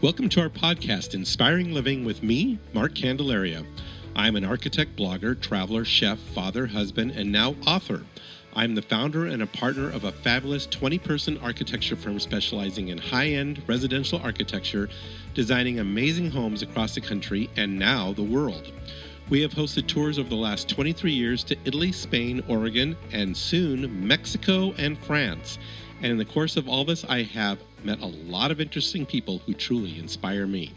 Welcome to our podcast, Inspiring Living with me, Mark Candelaria. I'm an architect, blogger, traveler, chef, father, husband, and now author. I'm the founder and a partner of a fabulous 20-person architecture firm specializing in high-end residential architecture, designing amazing homes across the country and now the world. We have hosted tours over the last 23 years to Italy, Spain, Oregon, and soon Mexico and France. And in the course of all this, I have met a lot of interesting people who truly inspire me.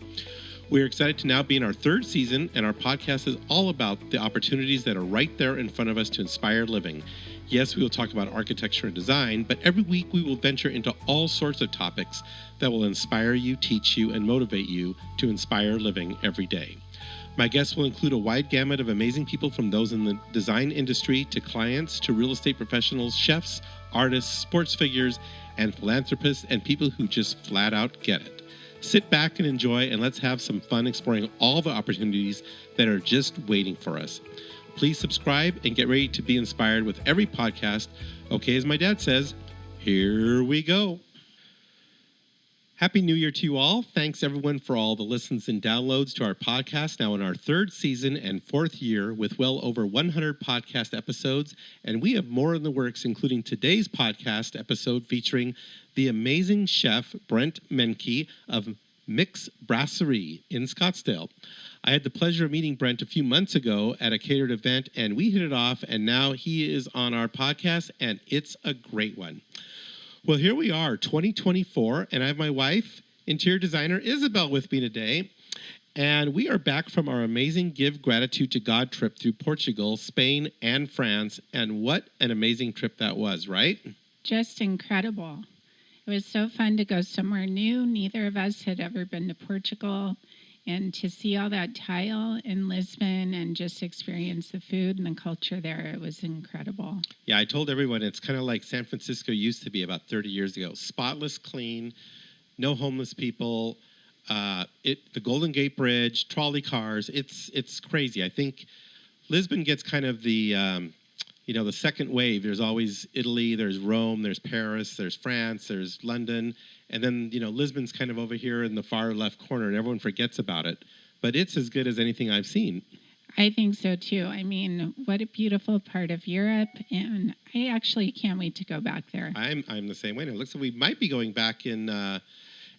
We're excited to now be in our third season, and our podcast is all about the opportunities that are right there in front of us to inspire living. Yes, we will talk about architecture and design, but every week we will venture into all sorts of topics that will inspire you, teach you, and motivate you to inspire living every day. My guests will include a wide gamut of amazing people, from those in the design industry to clients to real estate professionals, chefs, artists, sports figures, and philanthropists, and people who just flat out get it. Sit back and enjoy, and let's have some fun exploring all the opportunities that are just waiting for us. Please subscribe and get ready to be inspired with every podcast. Okay, as my dad says, here we go. Happy New Year to you all. Thanks, everyone, for all the listens and downloads to our podcast, now in our third season and fourth year with well over 100 podcast episodes. And we have more in the works, including today's podcast episode featuring the amazing chef Brent Menke of Mick's Brasserie in Scottsdale. I had the pleasure of meeting Brent a few months ago at a catered event, and we hit it off, and now he is on our podcast, and it's a great one. Well, here we are, 2024, and I have my wife, interior designer Isabel, with me today. And we are back from our amazing Give Gratitude to God trip through Portugal, Spain, and France. And what an amazing trip that was, right? Just incredible. It was so fun to go somewhere new. Neither of us had ever been to Portugal. And to see all that tile in Lisbon and just experience the food and the culture there, it was incredible. Yeah, I told everyone it's kind of like San Francisco used to be about 30 years ago. Spotless, clean, no homeless people, the Golden Gate Bridge, trolley cars. It's crazy. I think Lisbon gets kind of the second wave. There's always Italy, there's Rome, there's Paris, there's France, there's London. And then, Lisbon's kind of over here in the far left corner, and everyone forgets about it. But it's as good as anything I've seen. I think so, too. I mean, what a beautiful part of Europe, and I actually can't wait to go back there. I'm the same way. And it looks like we might be going back in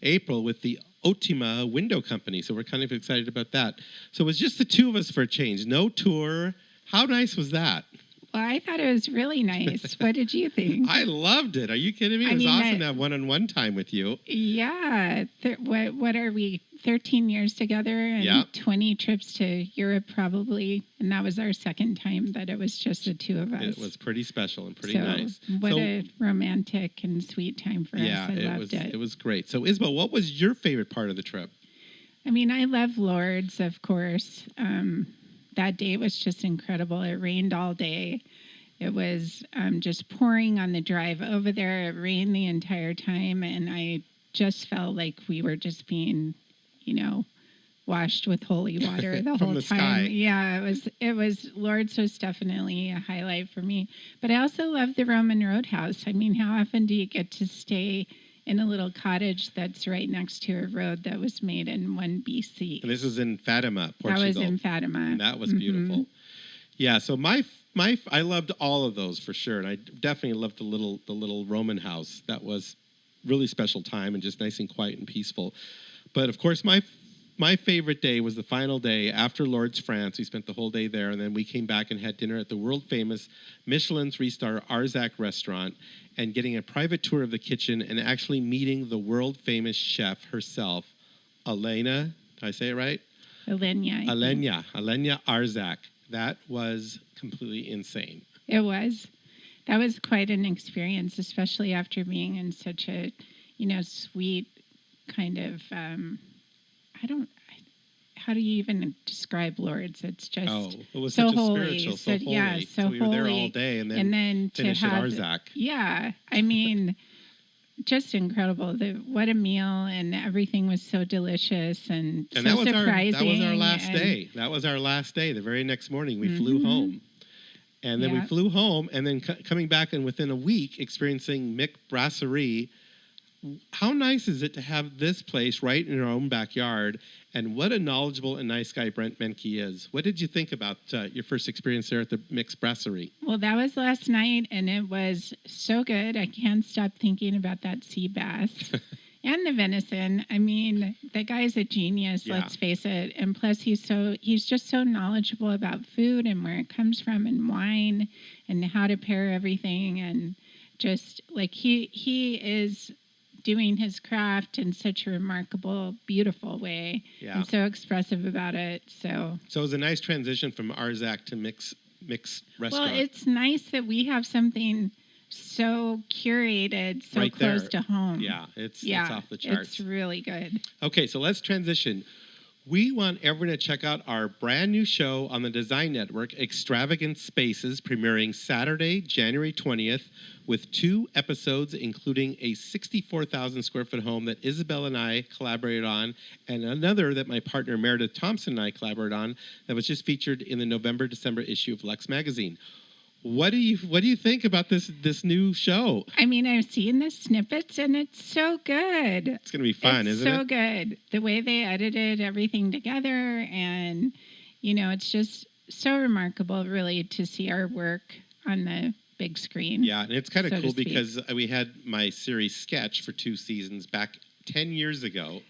April with the Ultima Window Company, so we're kind of excited about that. So it was just the two of us for a change. No tour. How nice was that? Well, I thought it was really nice. What did you think? I loved it. Are you kidding me? It was awesome to have one-on-one time with you. Yeah. What are we, 13 years together and 20 trips to Europe probably. And that was our second time that it was just the two of us. It was pretty special and pretty nice. What a romantic and sweet time for us. I loved it. It was great. So, Isabel, what was your favorite part of the trip? I mean, I love Lourdes, of course. That day was just incredible. It rained all day. It was just pouring on the drive over there. It rained the entire time, and I just felt like we were just being, washed with holy water the whole time. Sky. Yeah, it was Lourdes was definitely a highlight for me. But I also love the Roman Roadhouse. I mean, how often do you get to stay in a little cottage that's right next to a road that was made in 1 BC. And this was in Fatima, Portugal. That was in Fatima. And that was beautiful. Yeah, so I loved all of those for sure, and I definitely loved the little Roman house. That was really special time and just nice and quiet and peaceful. But of course, my favorite day was the final day after Lourdes, France. We spent the whole day there, and then we came back and had dinner at the world-famous Michelin 3-star Arzac restaurant, and getting a private tour of the kitchen and actually meeting the world-famous chef herself, Elena. Did I say it right? Elena Arzac. That was completely insane. It was. That was quite an experience, especially after being in such a, sweet kind of, how do you even describe Lourdes? It's just it was so such holy. Spiritual, so holy. Yeah, so we holy. were there all day and then finished at Arzac. Yeah, I mean, just incredible. What a meal, and everything was so delicious and so surprising. That was our last day. That was our last day. The very next morning, we flew home. And then we flew home, and then coming back, and within a week, experiencing Mick Brasserie how nice is it to have this place right in our own backyard? And what a knowledgeable and nice guy Brent Menke is. What did you think about your first experience there at the Mick's Brasserie? Well, that was last night, and it was so good. I can't stop thinking about that sea bass and the venison. I mean, the guy's a genius. Yeah. Let's face it. And plus, he's just so knowledgeable about food and where it comes from, and wine, and how to pair everything, and just like he is doing his craft in such a remarkable, beautiful way, and so expressive about it. So it was a nice transition from Arzak to Mick's restaurant. Well, it's nice that we have something so curated, so right close there to home. Yeah, it's off the charts. It's really good. Okay, so let's transition. We want everyone to check out our brand new show on the Design Network, Extravagant Spaces, premiering Saturday, January 20th, with 2 episodes, including a 64,000 square foot home that Isabel and I collaborated on, and another that my partner Meredith Thompson and I collaborated on that was just featured in the November-December issue of Lex Magazine. What do you think about this new show? I mean, I've seen the snippets, and it's so good. It's going to be fun, isn't it? It's so good. The way they edited everything together, and, it's just so remarkable, really, to see our work on the big screen. Yeah, and it's kind of cool because we had my series Sketch for 2 seasons back 10 years ago.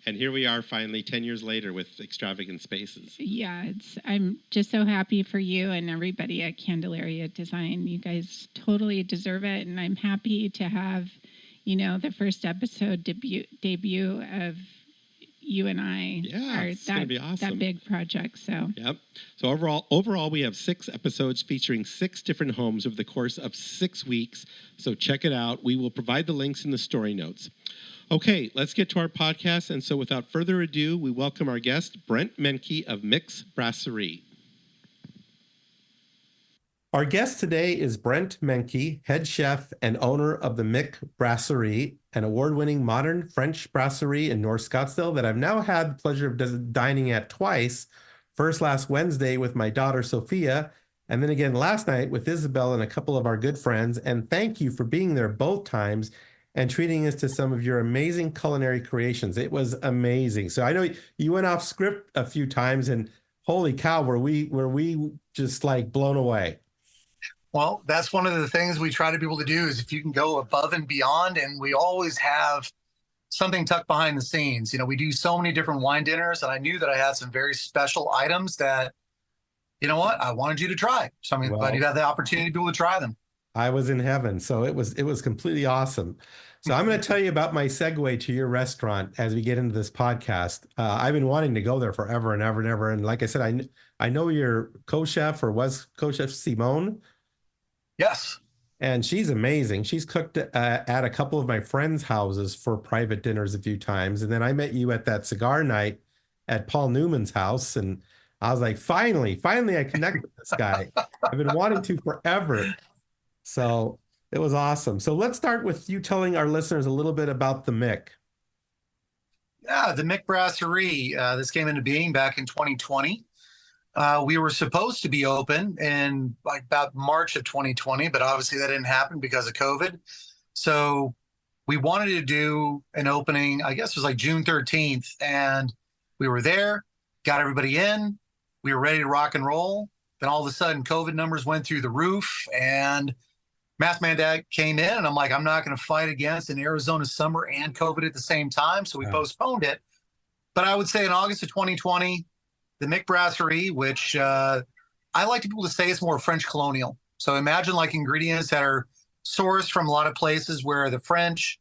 And here we are finally 10 years later with Extravagant Spaces. Yeah, I'm just so happy for you and everybody at Candelaria Design. You guys totally deserve it. And I'm happy to have, the first episode debut of you and I. Yeah, it's going to be awesome. That big project. So. Yep. So overall, we have 6 episodes featuring 6 different homes over the course of 6 weeks. So check it out. We will provide the links in the story notes. Okay, let's get to our podcast. And so without further ado, we welcome our guest, Brent Menke of Mick's Brasserie. Our guest today is Brent Menke, head chef and owner of the Mick Brasserie, an award-winning modern French brasserie in North Scottsdale that I've now had the pleasure of dining at twice. First last Wednesday with my daughter, Sophia, and then again last night with Isabel and a couple of our good friends. And thank you for being there both times and treating us to some of your amazing culinary creations. It was amazing. So I know you went off script a few times, and holy cow, were we just like blown away. Well, that's one of the things we try to be able to do is if you can go above and beyond, and we always have something tucked behind the scenes. We do so many different wine dinners, and I knew that I had some very special items that, I wanted you to try. So I'm glad you had the opportunity to be able to try them. I was in heaven. So it was completely awesome. So I'm going to tell you about my segue to your restaurant as we get into this podcast. I've been wanting to go there forever and ever and ever. And like I said, I know your co-chef or was co-chef Simone. Yes. And she's amazing. She's cooked at a couple of my friends' houses for private dinners a few times. And then I met you at that cigar night at Paul Newman's house. And I was like, finally, I connected with this guy. I've been wanting to forever. So it was awesome. So let's start with you telling our listeners a little bit about the Mick. Yeah, the Mick Brasserie. This came into being back in 2020. We were supposed to be open in about March of 2020, but obviously that didn't happen because of COVID. So we wanted to do an opening, I guess it was like June 13th. And we were there, got everybody in. We were ready to rock and roll. Then all of a sudden, COVID numbers went through the roof, and Math Man Dad came in, and I'm like, I'm not going to fight against an Arizona summer and COVID at the same time. So we postponed it. But I would say in August of 2020, the Mick Brasserie, which I like people to say it's more French colonial. So imagine like ingredients that are sourced from a lot of places where the French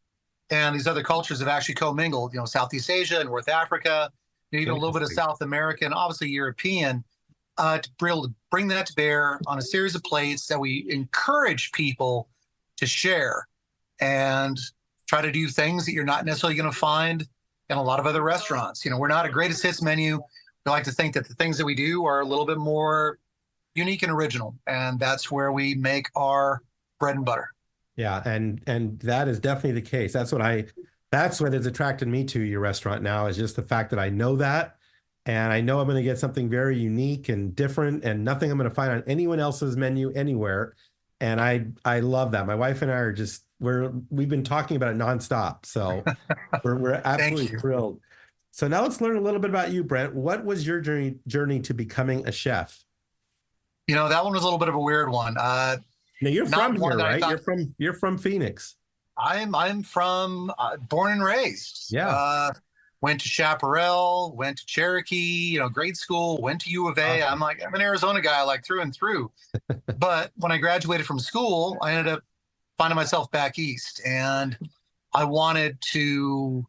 and these other cultures have actually commingled, Southeast Asia and North Africa, even a little bit of South America, and obviously European, to be able to bring that to bear on a series of plates that we encourage people to share and try to do things that you're not necessarily going to find in a lot of other restaurants. We're not a greatest hits menu. We like to think that the things that we do are a little bit more unique and original, and that's where we make our bread and butter. Yeah, and that is definitely the case. That's what has attracted me to your restaurant now, is just the fact that I know that. And I know I'm going to get something very unique and different and nothing I'm going to find on anyone else's menu anywhere. And I love that. My wife and I are just we've been talking about it nonstop. So we're absolutely thrilled. So now let's learn a little bit about you, Brent. What was your journey to becoming a chef? That one was a little bit of a weird one. Now you're Not from one here, that I right? thought. You're from Phoenix. I'm from born and raised. Yeah. Went to Chaparral, went to Cherokee, grade school, went to U of A. Awesome. I'm an Arizona guy, like through and through. But when I graduated from school, I ended up finding myself back east, and I knew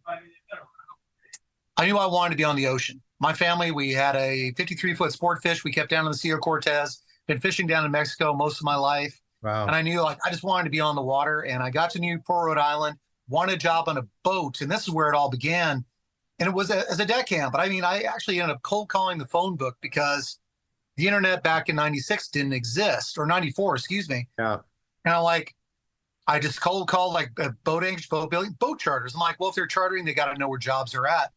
I wanted to be on the ocean. My family, we had a 53-foot sport fish. We kept down in the Sea of Cortez. Been fishing down in Mexico most of my life. Wow. And I knew I just wanted to be on the water. And I got to Newport, Rhode Island, wanted a job on a boat. And this is where it all began. And it was as a deckhand. But I actually ended up cold calling the phone book because the internet back in 96 didn't exist, or 94, excuse me. Yeah. And I just cold called boat anchors, boat building, boat charters. I'm like, well, if they're chartering, they got to know where jobs are at.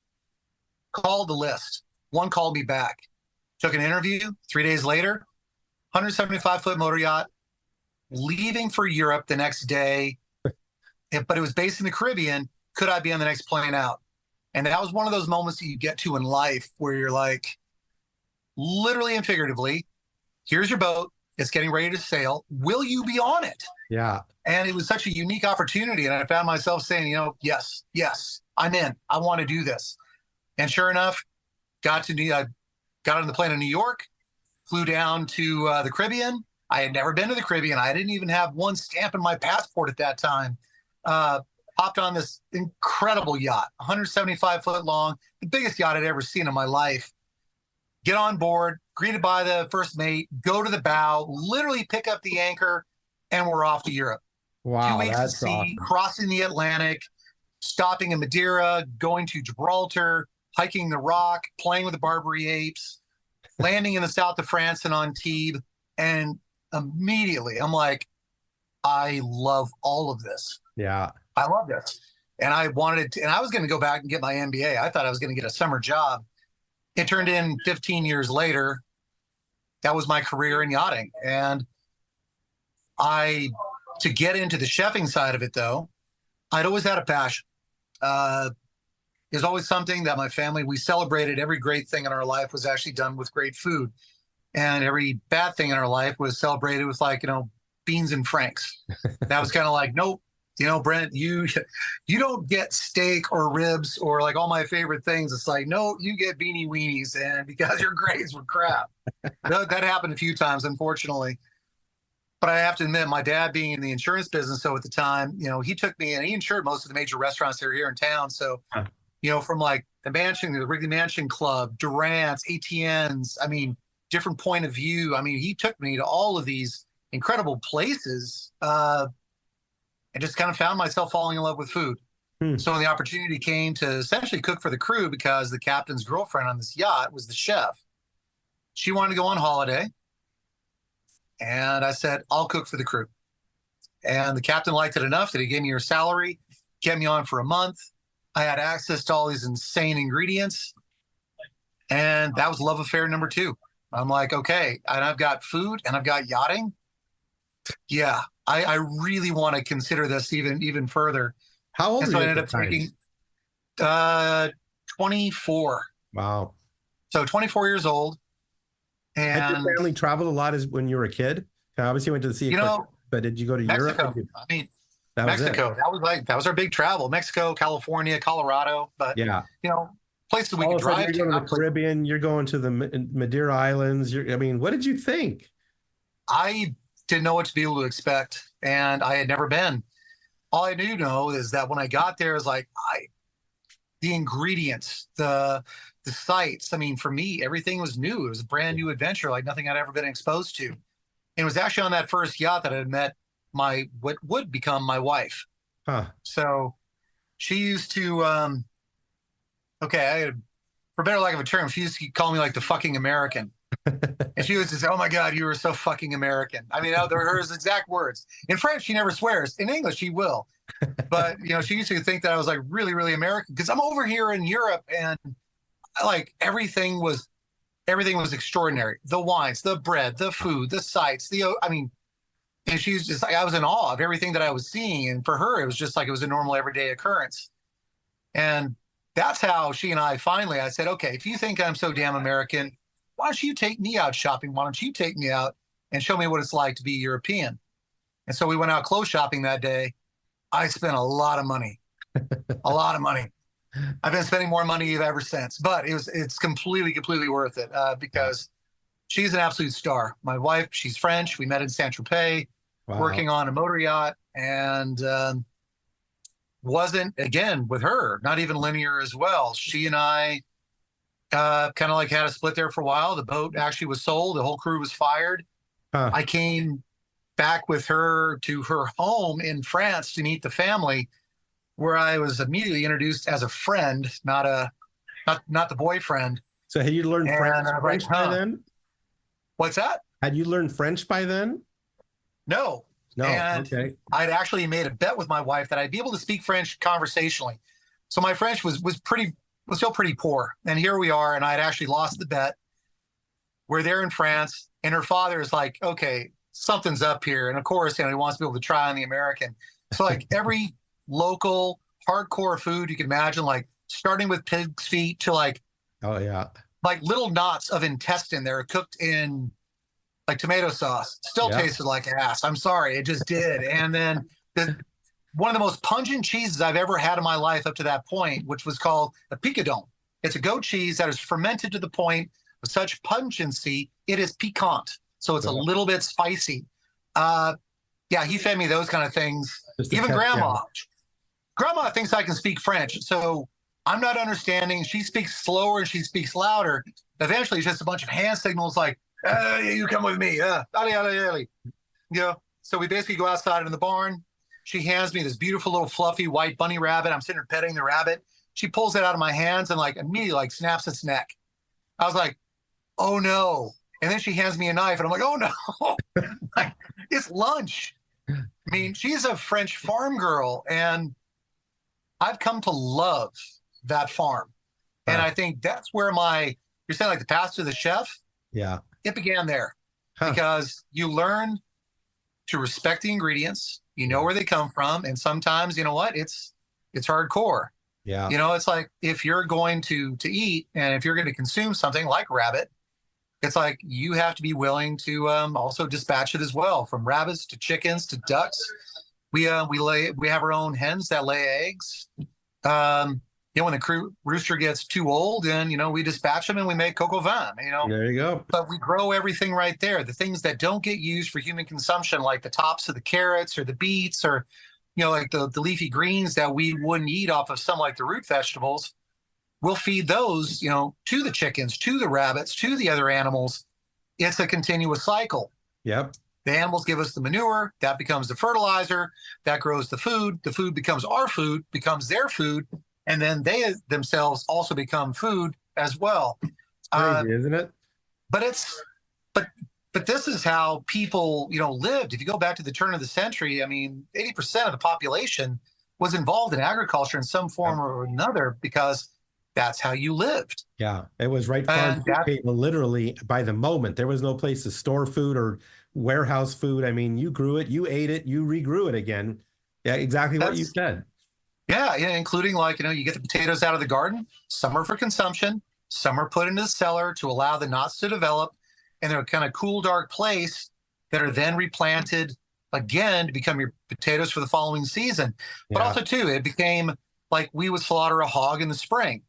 Called the list. One called me back. Took an interview. 3 days later, 175-foot motor yacht, leaving for Europe the next day. But it was based in the Caribbean. Could I be on the next plane out? And that was one of those moments that you get to in life where you're like, literally and figuratively, here's your boat. It's getting ready to sail. Will you be on it? Yeah. And it was such a unique opportunity. And I found myself saying, yes, I'm in. I want to do this. And sure enough, got on the plane in New York, flew down to the Caribbean. I had never been to the Caribbean. I didn't even have one stamp in my passport at that time. Hopped on this incredible yacht, 175-foot long, the biggest yacht I'd ever seen in my life. Get on board, greeted by the first mate, go to the bow, literally pick up the anchor, and we're off to Europe. Wow, 2 weeks at sea, awesome. crossing the Atlantic, stopping in Madeira, going to Gibraltar, hiking the Rock, playing with the Barbary apes, landing in the south of France and Antibes, and immediately I'm like, I love all of this. Yeah. I love this. And I was going to go back and get my MBA. I thought I was going to get a summer job. It turned in 15 years later. That was my career in yachting. And to get into the chefing side of it, though, I'd always had a passion. There's always something that my family, we celebrated. Every great thing in our life was actually done with great food. And every bad thing in our life was celebrated with beans and franks. That was kind of like, nope, Brent, you don't get steak or ribs or all my favorite things. It's like, no, you get beanie weenies, and because your grades were crap. That happened a few times, unfortunately. But I have to admit, my dad being in the insurance business, so at the time, he took me and he insured most of the major restaurants that are here in town. So, from the Mansion, the Wrigley Mansion Club, Durant's, ATN's, different point of view. He took me to all of these incredible places. And just kind of found myself falling in love with food. So when the opportunity came to essentially cook for the crew, because the captain's girlfriend on this yacht was the chef, she wanted to go on holiday. And I said, I'll cook for the crew. And the captain liked it enough that he gave me her salary, kept me on for a month. I had access to all these insane ingredients. And that was love affair number 2. I'm like, okay, and I've got food and I've got yachting. Yeah, I really want to consider this even further. How old and were so you I at ended the up time? taking 24. Wow. So 24 years old. And had your family traveled a lot as when you were a kid? Obviously, you went to the Sea of Cortez, but did you go to Mexico. Europe? Mexico. That was our big travel. Mexico, California, Colorado. But places we could drive to. You're going to the Caribbean. You're going to the Madeira Islands. What did you think? I didn't know what to be able to expect, and I had never been. All I do know is that when I got there, is the ingredients, the sights. For me, everything was new. It was a brand new adventure, like nothing I'd ever been exposed to. And it was actually on that first yacht that I had met what would become my wife. Huh. So she used to, for better lack of a term, she used to call me the fucking American. And she was just, oh my God, you were so fucking American. They're her exact words. In French, she never swears. In English, she will. But, she used to think that I was really, really American, because I'm over here in Europe, and everything was extraordinary. The wines, the bread, the food, the sights, And she's just like, I was in awe of everything that I was seeing. And for her, it was just like it was a normal everyday occurrence. And that's how she and I finally, I said, okay, if you think I'm so damn American, why don't you take me out shopping? Why don't you take me out and show me what it's like to be European? And so we went out clothes shopping that day. I spent a lot of money, a lot of money. I've been spending more money ever since, but it's completely worth it because she's an absolute star. My wife, she's French. We met in Saint-Tropez, working on a motor yacht, and wasn't, again, with her, not even linear as well. She and I kind of like had a split there for a while. The boat actually was sold. The whole crew was fired. I came back with her to her home in France to meet the family, where I was immediately introduced as a friend, not the boyfriend. So had you learned French by then? What's that? Had you learned French by then? No. And okay. I'd actually made a bet with my wife that I'd be able to speak French conversationally. So my French was still pretty poor. And here we are, and I'd actually lost the bet. We're there in France, and her father is like, okay, something's up here. And of course, he wants to be able to try on the American. So like every local hardcore food you can imagine, like starting with pig's feet to like, like little knots of intestine that are cooked in like tomato sauce, still tasted like ass. I'm sorry, it just did. And then one of the most pungent cheeses I've ever had in my life up to that point, which was called a picadon. It's a goat cheese that is fermented to the point of such pungency, it is piquant. So it's a little bit spicy. He fed me those kind of things. Even grandma. Grandma thinks I can speak French. So I'm not understanding. She speaks slower and she speaks louder. Eventually, it's just a bunch of hand signals like, you come with me. So we basically go outside in the barn. She hands me this beautiful little fluffy white bunny rabbit. I'm sitting there petting the rabbit. She pulls it out of my hands and like immediately like snaps its neck. I was like, oh no. And then she hands me a knife and I'm like, oh no. Like, it's lunch. I mean, she's a French farm girl and I've come to love that farm. And I think that's where you're saying like the path to the chef? Yeah. It began there because you learn to respect the ingredients. You know where they come from. And sometimes, you know what? It's hardcore. Yeah. It's like if you're going to eat and if you're going to consume something like rabbit, it's like you have to be willing to also dispatch it as well, from rabbits to chickens to ducks. We have our own hens that lay eggs. When the rooster gets too old, and we dispatch them and we make coq au vin. There you go. But we grow everything right there. The things that don't get used for human consumption, like the tops of the carrots or the beets, or like the leafy greens that we wouldn't eat off of some like the root vegetables, we'll feed those to the chickens, to the rabbits, to the other animals. It's a continuous cycle. Yep. The animals give us the manure, that becomes the fertilizer, that grows the food becomes our food, becomes their food, and then they themselves also become food as well. It's crazy, isn't it? But this is how people, lived. If you go back to the turn of the century, 80% of the population was involved in agriculture in some form or another because that's how you lived. Yeah, it was right farm literally by the moment. There was no place to store food or warehouse food. You grew it, you ate it, you regrew it again. Yeah, exactly what you said. Yeah, including like, you get the potatoes out of the garden. Some are for consumption. Some are put into the cellar to allow the knots to develop. And they're a kind of cool, dark place that are then replanted again to become your potatoes for the following season. But also, too, it became like we would slaughter a hog in the spring.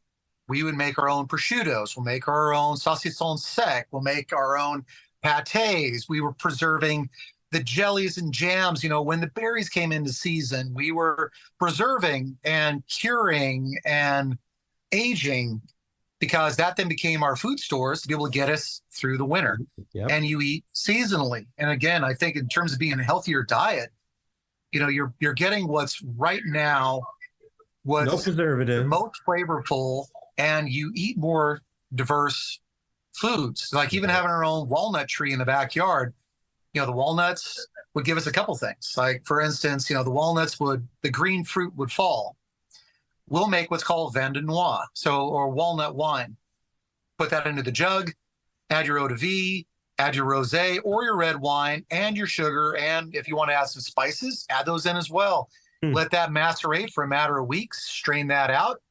We would make our own prosciuttos. We'll make our own saucisson sec. We'll make our own pâtés. We were preserving the jellies and jams. When the berries came into season, we were preserving and curing and aging, because that then became our food stores to be able to get us through the winter. Yep. And you eat seasonally. And again, I think in terms of being a healthier diet, you're getting what's right now, what's no preservatives, most flavorful, and you eat more diverse foods. Like even having our own walnut tree in the backyard, the walnuts would give us a couple things. Like, for instance, the green fruit would fall. We'll make what's called vin de noix, or walnut wine. Put that into the jug, add your eau de vie, add your rosé or your red wine and your sugar. And if you want to add some spices, add those in as well. Let that macerate for a matter of weeks, strain that out.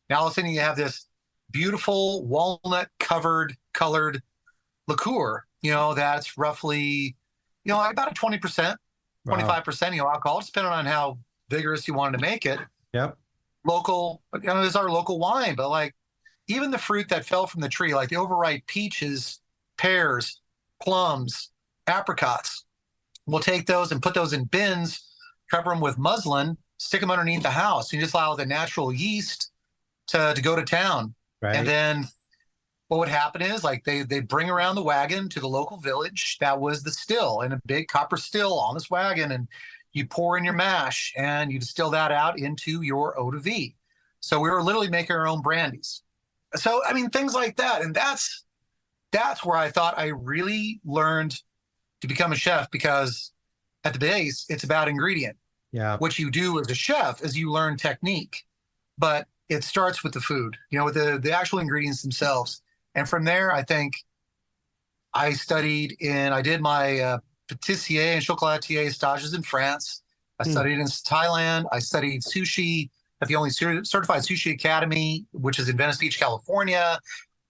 Now all of a sudden you have this beautiful walnut colored liqueur, that's roughly, like about a 20%, 25%, alcohol, depending on how vigorous you wanted to make it. Yep. Local, this is our local wine, but like even the fruit that fell from the tree, like the overripe peaches, pears, plums, apricots, we'll take those and put those in bins, cover them with muslin, stick them underneath the house. You just allow the natural yeast to go to town. Right. And then what would happen is like they bring around the wagon to the local village. That was the still, and a big copper still on this wagon. And you pour in your mash and you distill that out into your eau de vie. So we were literally making our own brandies. So, I mean, things like that. And that's where I thought I really learned to become a chef, because at the base, it's about ingredient. Yeah. What you do as a chef is you learn technique, but it starts with the food, with the actual ingredients themselves. And from there, I think I did my pâtissier and chocolatier stages in France. I studied in Thailand. I studied sushi at the only certified sushi academy, which is in Venice Beach, California.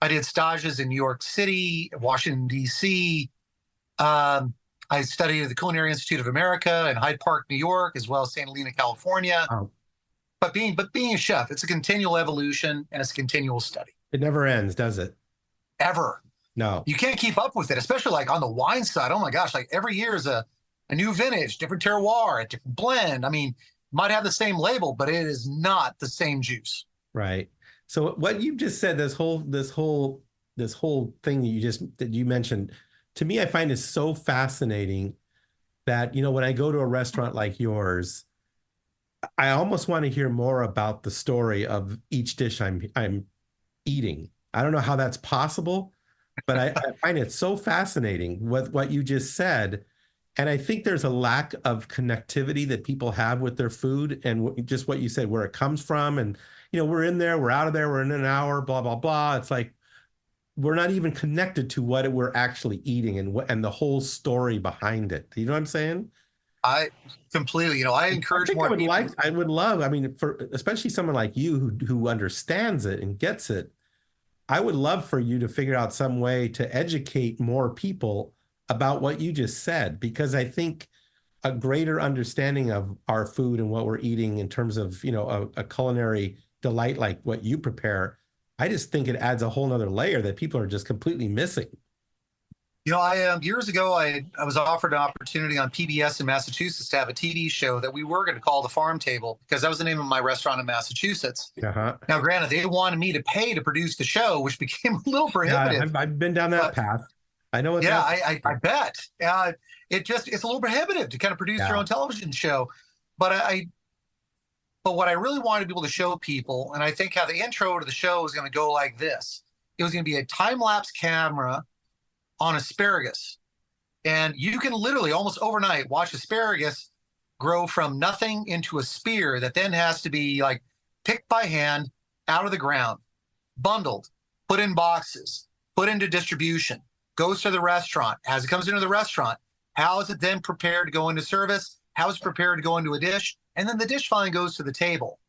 I did stages in New York City, Washington, D.C. I studied at the Culinary Institute of America in Hyde Park, New York, as well as Santa Helena, California. Oh. But being a chef, it's a continual evolution and it's a continual study. It never ends, does it? Ever. No. You can't keep up with it, especially like on the wine side. Oh my gosh, like every year is a new vintage, different terroir, a different blend. I mean, might have the same label, but it is not the same juice. Right. So what you just said, this whole thing that you mentioned, to me, I find is so fascinating that, when I go to a restaurant like yours, I almost want to hear more about the story of each dish I'm eating. I don't know how that's possible, but I find it so fascinating with what you just said. And I think there's a lack of connectivity that people have with their food, and just what you said, where it comes from. And, we're in there, we're out of there, we're in an hour, blah, blah, blah. It's like, we're not even connected to what we're actually eating and the whole story behind it. You know what I'm saying? I completely, I encourage more people. I would love, for especially someone like you who understands it and gets it, I would love for you to figure out some way to educate more people about what you just said, because I think a greater understanding of our food and what we're eating in terms of, a culinary delight like what you prepare, I just think it adds a whole nother layer that people are just completely missing. Years ago, I was offered an opportunity on PBS in Massachusetts to have a TV show that we were going to call The Farm Table, because that was the name of my restaurant in Massachusetts. Uh-huh. Now, granted, they wanted me to pay to produce the show, which became a little prohibitive. Yeah, I've been down that path. I know what. Yeah, I bet. It's a little prohibitive to kind of produce your own television show. But what I really wanted to be able to show people, and I think how the intro to the show was going to go like this. It was going to be a time-lapse camera on asparagus. And you can literally almost overnight watch asparagus grow from nothing into a spear that then has to be like picked by hand out of the ground, bundled, put in boxes, put into distribution, goes to the restaurant. As it comes into the restaurant, how is it then prepared to go into service? How is it prepared to go into a dish? And then the dish finally goes to the table.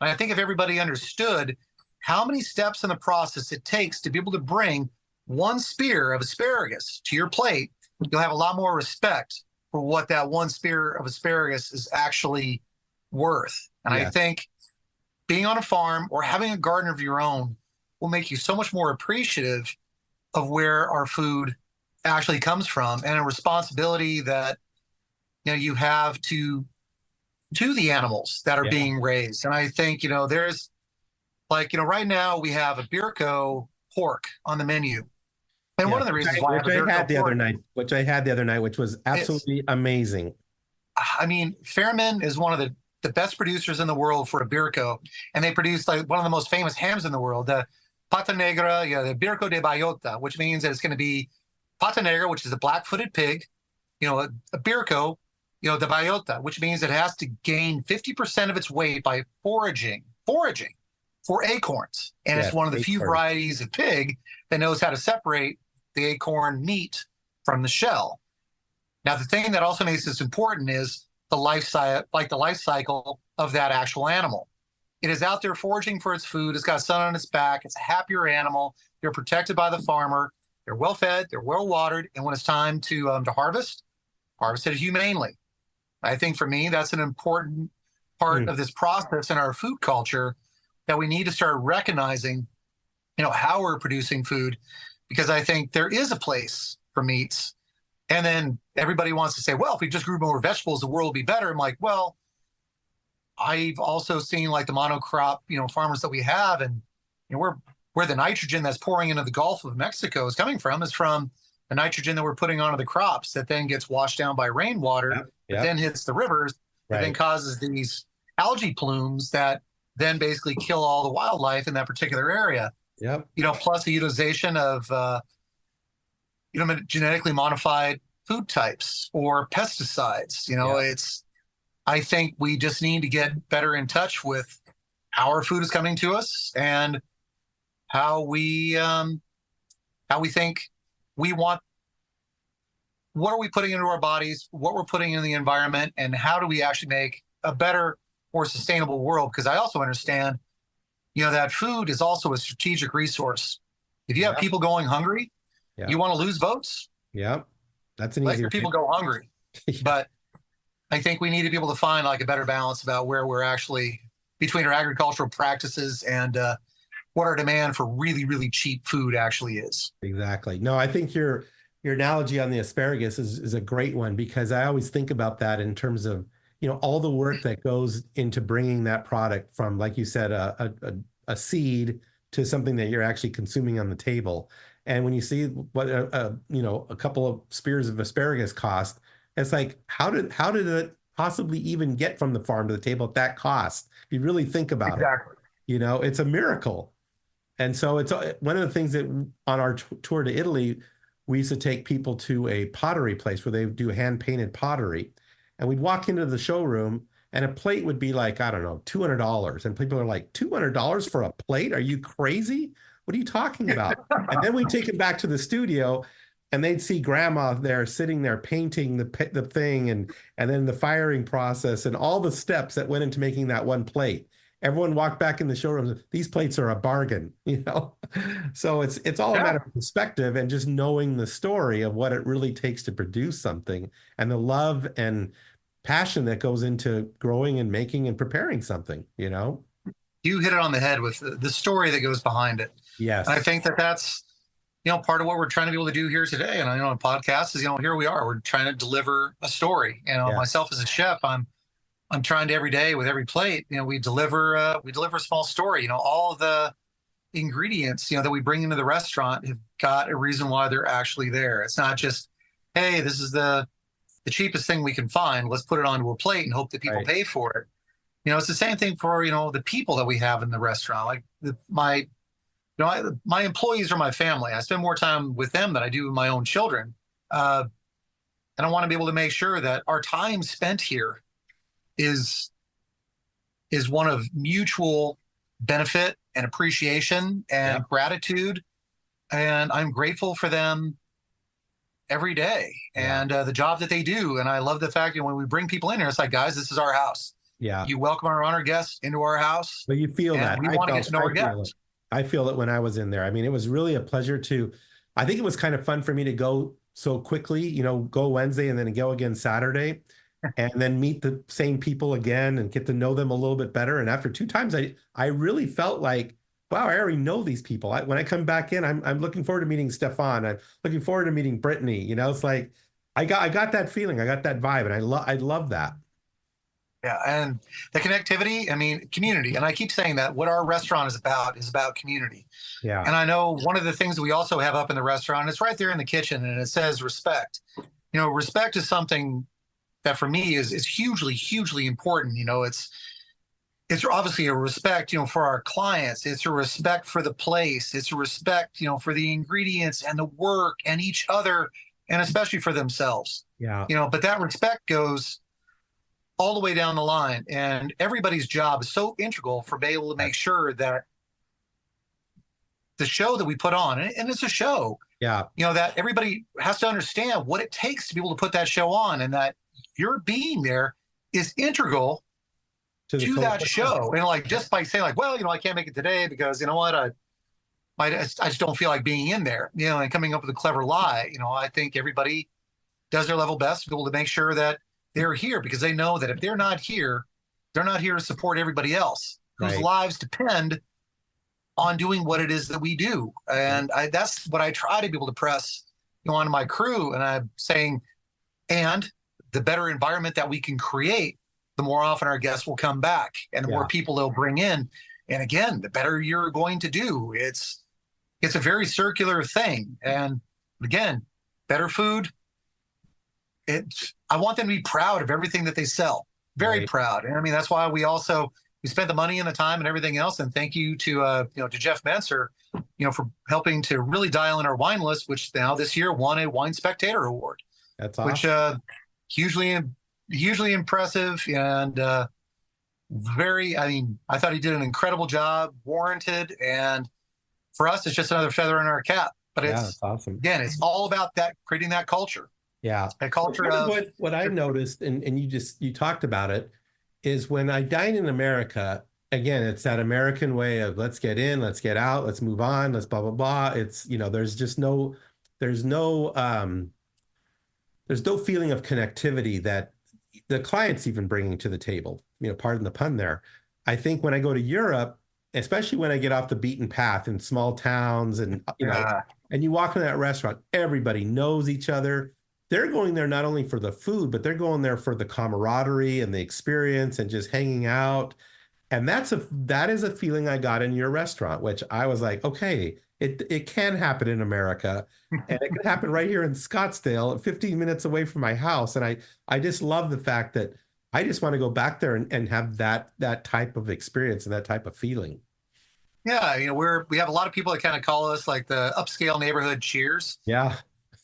And I think if everybody understood how many steps in the process it takes to be able to bring one spear of asparagus to your plate, you'll have a lot more respect for what that one spear of asparagus is actually worth. And I think being on a farm or having a garden of your own will make you so much more appreciative of where our food actually comes from, and a responsibility that you have to the animals that are being raised. And I think there's right now we have a Birko pork on the menu. And one of the reasons why which I had the other night, which was absolutely amazing. I mean, Fairman is one of the best producers in the world for a Birko, and they produce like one of the most famous hams in the world, the Pata Negra, the Birko de Bayota, which means that it's going to be Pata Negra, which is a black-footed pig, a Birko, de Bayota, which means it has to gain 50% of its weight by foraging for acorns. And it's one of the few varieties of pig that knows how to separate the acorn meat from the shell. Now, the thing that also makes this important is the life cycle of that actual animal. It is out there foraging for its food. It's got sun on its back. It's a happier animal. They're protected by the farmer. They're well fed. They're well watered. And when it's time to harvest it humanely. I think for me, that's an important part of this process in our food culture that we need to start recognizing, how we're producing food, because I think there is a place for meats. And then everybody wants to say, well, if we just grew more vegetables, the world would be better. I'm like, well, I've also seen like the monocrop, farmers that we have, and where the nitrogen that's pouring into the Gulf of Mexico is coming from is from the nitrogen that we're putting onto the crops that then gets washed down by rainwater, that then hits the rivers, that then causes these algae plumes that then basically kill all the wildlife in that particular area. Yep. Plus the utilization of genetically modified food types or pesticides. I think we just need to get better in touch with how our food is coming to us and how we think we want. What are we putting into our bodies? What we're putting in the environment, and how do we actually make a better, more sustainable world? Because I also understand, that food is also a strategic resource. If you have people going hungry, you want to lose votes. Yeah, that's an let easier. Your people go hungry, but I think we need to be able to find like a better balance about where we're actually between our agricultural practices and what our demand for really, really cheap food actually is. Exactly. No, I think your analogy on the asparagus is a great one, because I always think about that in terms of, all the work that goes into bringing that product from, like you said, a seed to something that you're actually consuming on the table. And when you see what a couple of spears of asparagus cost, it's like, how did it possibly even get from the farm to the table at that cost? If you really think about it, it's a miracle. And so it's one of the things that on our tour to Italy, we used to take people to a pottery place where they do hand-painted pottery. And we'd walk into the showroom and a plate would be like, I don't know, $200. And people are like, $200 for a plate? Are you crazy? What are you talking about? And then we take it back to the studio and they'd see grandma there sitting there painting the thing and then the firing process and all the steps that went into making that one plate. Everyone walked back in the showroom. These plates are a bargain, So it's all a matter of perspective and just knowing the story of what it really takes to produce something and the love and passion that goes into growing and making and preparing something. You hit it on the head with the story that goes behind it. Yes, and I think that's part of what we're trying to be able to do here today. And on podcasts is here we are. We're trying to deliver a story. Myself as a chef, I'm trying to every day with every plate, we deliver a small story. All of the ingredients, that we bring into the restaurant have got a reason why they're actually there. It's not just, hey, this is the cheapest thing we can find. Let's put it onto a plate and hope that people pay for it. It's the same thing for, the people that we have in the restaurant. Like my employees are my family. I spend more time with them than I do with my own children. And I want to be able to make sure that our time spent here is one of mutual benefit and appreciation and gratitude. And I'm grateful for them every day and the job that they do. And I love the fact that when we bring people in here, it's like, guys, this is our house. Yeah. You welcome our honored guests into our house. But you feel that. We want to get to know our guests. I feel it when I was in there. I mean, it was really a pleasure I think it was kind of fun for me to go so quickly, go Wednesday and then go again Saturday. And then meet the same people again and get to know them a little bit better. And after 2 times, I really felt like, wow, I already know these people. When I come back in, I'm looking forward to meeting Stefan. I'm looking forward to meeting Brittany. It's like I got that feeling, I got that vibe, and I love that. Yeah, and the connectivity, community. And I keep saying that what our restaurant is about community. Yeah. And I know one of the things that we also have up in the restaurant, it's right there in the kitchen, and it says respect. Respect is something that for me is hugely, hugely important. It's obviously a respect, for our clients. It's a respect for the place. It's a respect, for the ingredients and the work and each other, and especially for themselves. Yeah. But that respect goes all the way down the line, and everybody's job is so integral for being able to make sure that the show that we put on, and it's a show, Yeah. That everybody has to understand what it takes to be able to put that show on, and that your being there is integral to that show. And like, just by saying like, well, I can't make it today because you know what, I just don't feel like being in there, and coming up with a clever lie. I think everybody does their level best to be able to make sure that they're here, because they know that if they're not here to support everybody else whose lives depend on doing what it is that we do. And that's what I try to be able to press on my crew. And I'm saying, and the better environment that we can create, the more often our guests will come back, and the more people they'll bring in. And again, the better you're going to do. It's a very circular thing. And again, better food. I want them to be proud of everything that they sell. Very proud. And I mean, that's why we spent the money and the time and everything else. And thank you to Jeff Menser, for helping to really dial in our wine list, which now this year won a Wine Spectator Award. That's awesome. Which hugely impressive, and I thought he did an incredible job, warranted. And for us, it's just another feather in our cap. But that's awesome. Again, it's all about that, creating that culture. Yeah. A culture of what I noticed, and you talked about it, is when I dine in America, again, it's that American way of let's get in, let's get out, let's move on, let's blah, blah, blah. It's, there's no feeling of connectivity that the client's even bringing to the table, pardon the pun there. I think when I go to Europe, especially when I get off the beaten path in small towns and, and you walk into that restaurant, everybody knows each other. They're going there not only for the food, but they're going there for the camaraderie and the experience and just hanging out. And that is a feeling I got in your restaurant, which I was like, okay, it can happen in America, and it can happen right here in Scottsdale, 15 minutes away from my house. And I just love the fact that I just want to go back there and have that type of experience and that type of feeling. Yeah, we have a lot of people that kind of call us like the upscale neighborhood Cheers. Yeah.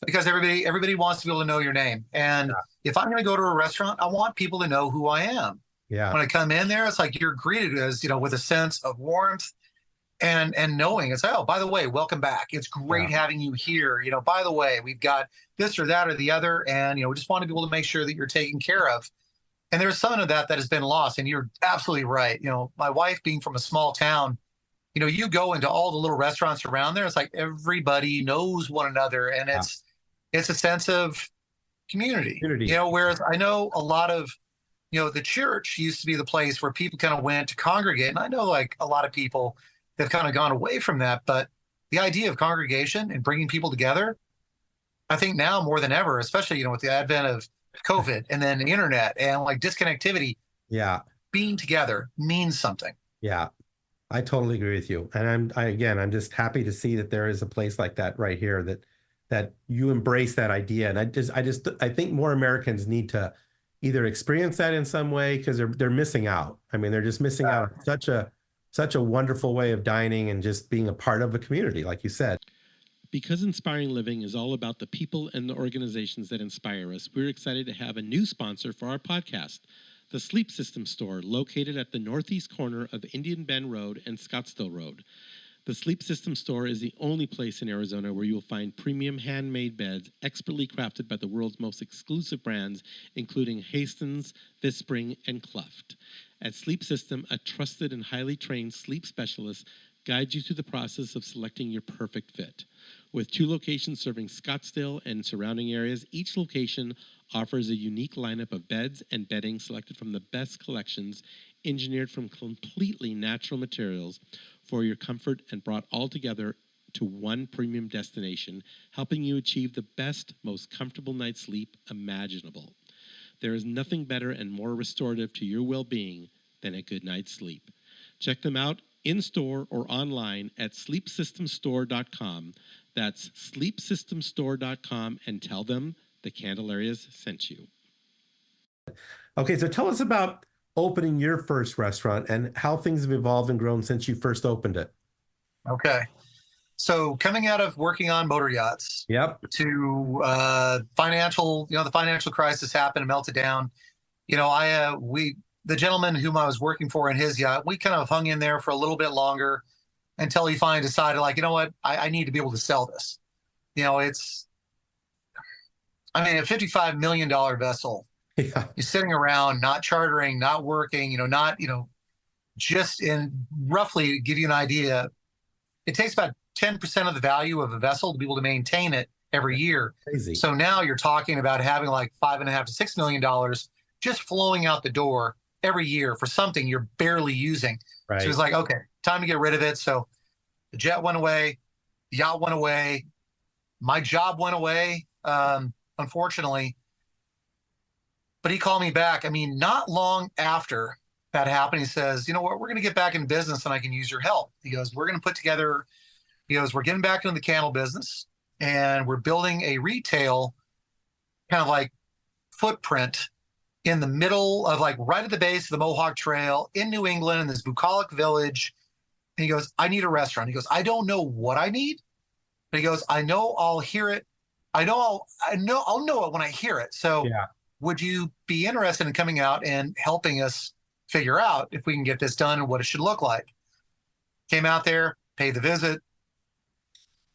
Because everybody wants to be able to know your name. And if I'm going to go to a restaurant, I want people to know who I am. Yeah. When I come in there, it's like you're greeted as, with a sense of warmth and knowing. It's like, oh, by the way, welcome back. It's great having you here. By the way, we've got this or that or the other. And, we just want to be able to make sure that you're taken care of. And there's some of that has been lost. And you're absolutely right. My wife being from a small town, you go into all the little restaurants around there. It's like everybody knows one another. And it's a sense of community. Whereas I know a lot of, the church used to be the place where people kind of went to congregate. And I know like a lot of people that have kind of gone away from that. But the idea of congregation and bringing people together, I think now more than ever, especially, with the advent of COVID and then the internet and like disconnectivity, being together means something. Yeah, I totally agree with you. And I'm just happy to see that there is a place like that right here that you embrace that idea. And I think more Americans need to either experience that in some way, because they're missing out. I mean, they're just missing out on such a wonderful way of dining and just being a part of a community, like you said. Because Inspiring Living is all about the people and the organizations that inspire us, we're excited to have a new sponsor for our podcast, the Sleep System Store, located at the northeast corner of Indian Bend Road and Scottsdale Road. The Sleep System Store is the only place in Arizona where you will find premium handmade beds expertly crafted by the world's most exclusive brands, including Hastings, Vispring, and Cluft. At Sleep System, a trusted and highly trained sleep specialist guides you through the process of selecting your perfect fit. With 2 locations serving Scottsdale and surrounding areas, each location offers a unique lineup of beds and bedding selected from the best collections, engineered from completely natural materials for your comfort and brought all together to one premium destination, helping you achieve the best, most comfortable night's sleep imaginable. There is nothing better and more restorative to your well-being than a good night's sleep. Check them out in-store or online at sleepsystemstore.com. That's sleepsystemstore.com, and tell them the Candelarias sent you. Okay, so tell us about opening your first restaurant and how things have evolved and grown since you first opened it. Okay. So coming out of working on motor yachts to the financial crisis happened and melted down. The gentleman whom I was working for in his yacht, we kind of hung in there for a little bit longer until he finally decided, like, you know what, I need to be able to sell this. it's, I mean, a $55 million vessel. Yeah. You're sitting around, not chartering, not working, not, just in roughly give you an idea, it takes about 10% of the value of a vessel to be able to maintain it every year. Crazy. So now you're talking about having like $5.5 to $6 million just flowing out the door every year for something you're barely using. Right. So it's like, okay, time to get rid of it. So the jet went away, the yacht went away, my job went away, unfortunately. But he called me back. I mean, not long after that happened, he says, you know what, we're going to get back in business and I can use your help. He goes, we're going to put together, we're getting back into the candle business and we're building a retail kind of like footprint in the middle of like right at the base of the Mohawk Trail in New England in this bucolic village. And he goes, I need a restaurant. He goes, I don't know what I need, but he goes, I know I'll hear it. I'll know it when I hear it. So Yeah. would you be interested in coming out and helping us figure out if we can get this done and what it should look like? Came out there, paid the visit.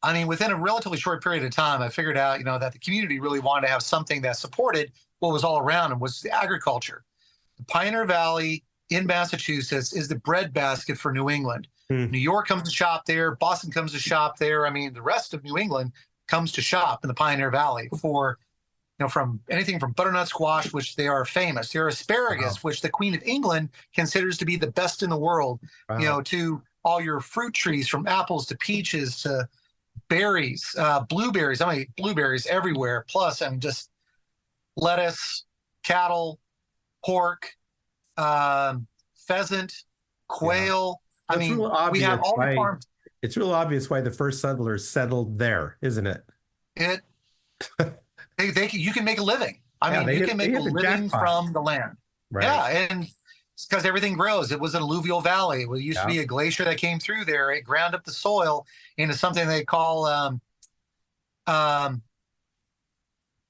I mean, within a relatively short period of time, I figured out, that the community really wanted to have something that supported what was all around and was the agriculture. The Pioneer Valley in Massachusetts is the breadbasket for New England. New York comes to shop there. Boston comes to shop there. I mean, the rest of New England comes to shop in the Pioneer Valley for from anything from butternut squash, which they are famous, their asparagus, which the Queen of England considers to be the best in the world, to all your fruit trees from apples to peaches to berries, blueberries. I mean, blueberries everywhere. Plus, just lettuce, cattle, pork, pheasant, quail. Yeah. I mean, we have all the farms. It's real obvious why the first settlers settled there, isn't it? You can make a living. You can make a living from the land. Right. Yeah, and it's because everything grows. It was an alluvial valley. It used to be a glacier that came through there. It ground up the soil into something they call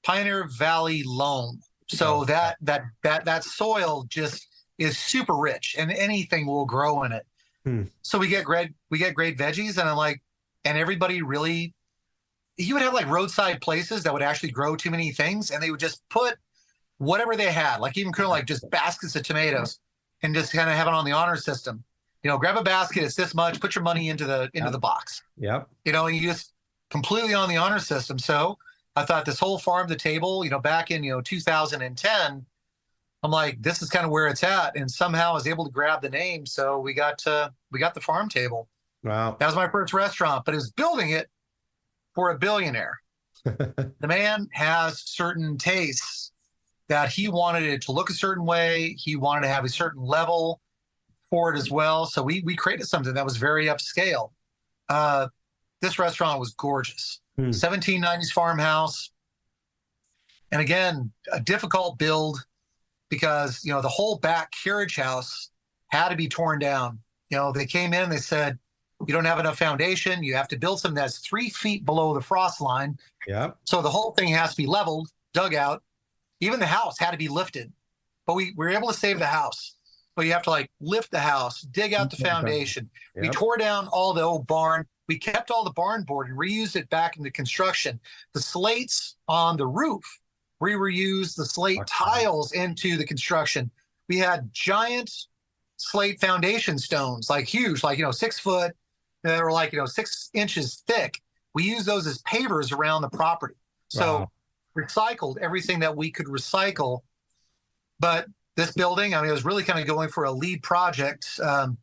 Pioneer Valley loam. So that soil just is super rich, and anything will grow in it. So we get great veggies, and I'm like, and everybody really. You would have like roadside places that would actually grow too many things, and they would just put whatever they had, like even kind of like just baskets of tomatoes, and just kind of have it on the honor system. Grab a basket, it's this much, put your money into the box. Yep. And you just completely on the honor system. So I thought this whole farm to table, back in 2010, I'm like, this is kind of where it's at, and somehow I was able to grab the name. So we got the farm table. Wow. That was my first restaurant, but it was building it for a billionaire. The man has certain tastes that he wanted it to look a certain way. He wanted to have a certain level for it as well. So we created something that was very upscale. This restaurant was gorgeous. 1790s farmhouse. And again, a difficult build because, the whole back carriage house had to be torn down. They came in, they said, you don't have enough foundation. You have to build something that's 3 feet below the frost line. Yeah. So the whole thing has to be leveled, dug out. Even the house had to be lifted. But we were able to save the house. But you have to lift the house, dig out the foundation. Yep. We tore down all the old barn. We kept all the barn board and reused it back into construction. The slates on the roof, we reused the slate tiles into the construction. We had giant slate foundation stones, huge, 6 foot. That were 6 inches thick. We use those as pavers around the property. So recycled everything that we could recycle. But this building, it was really kind of going for a lead project on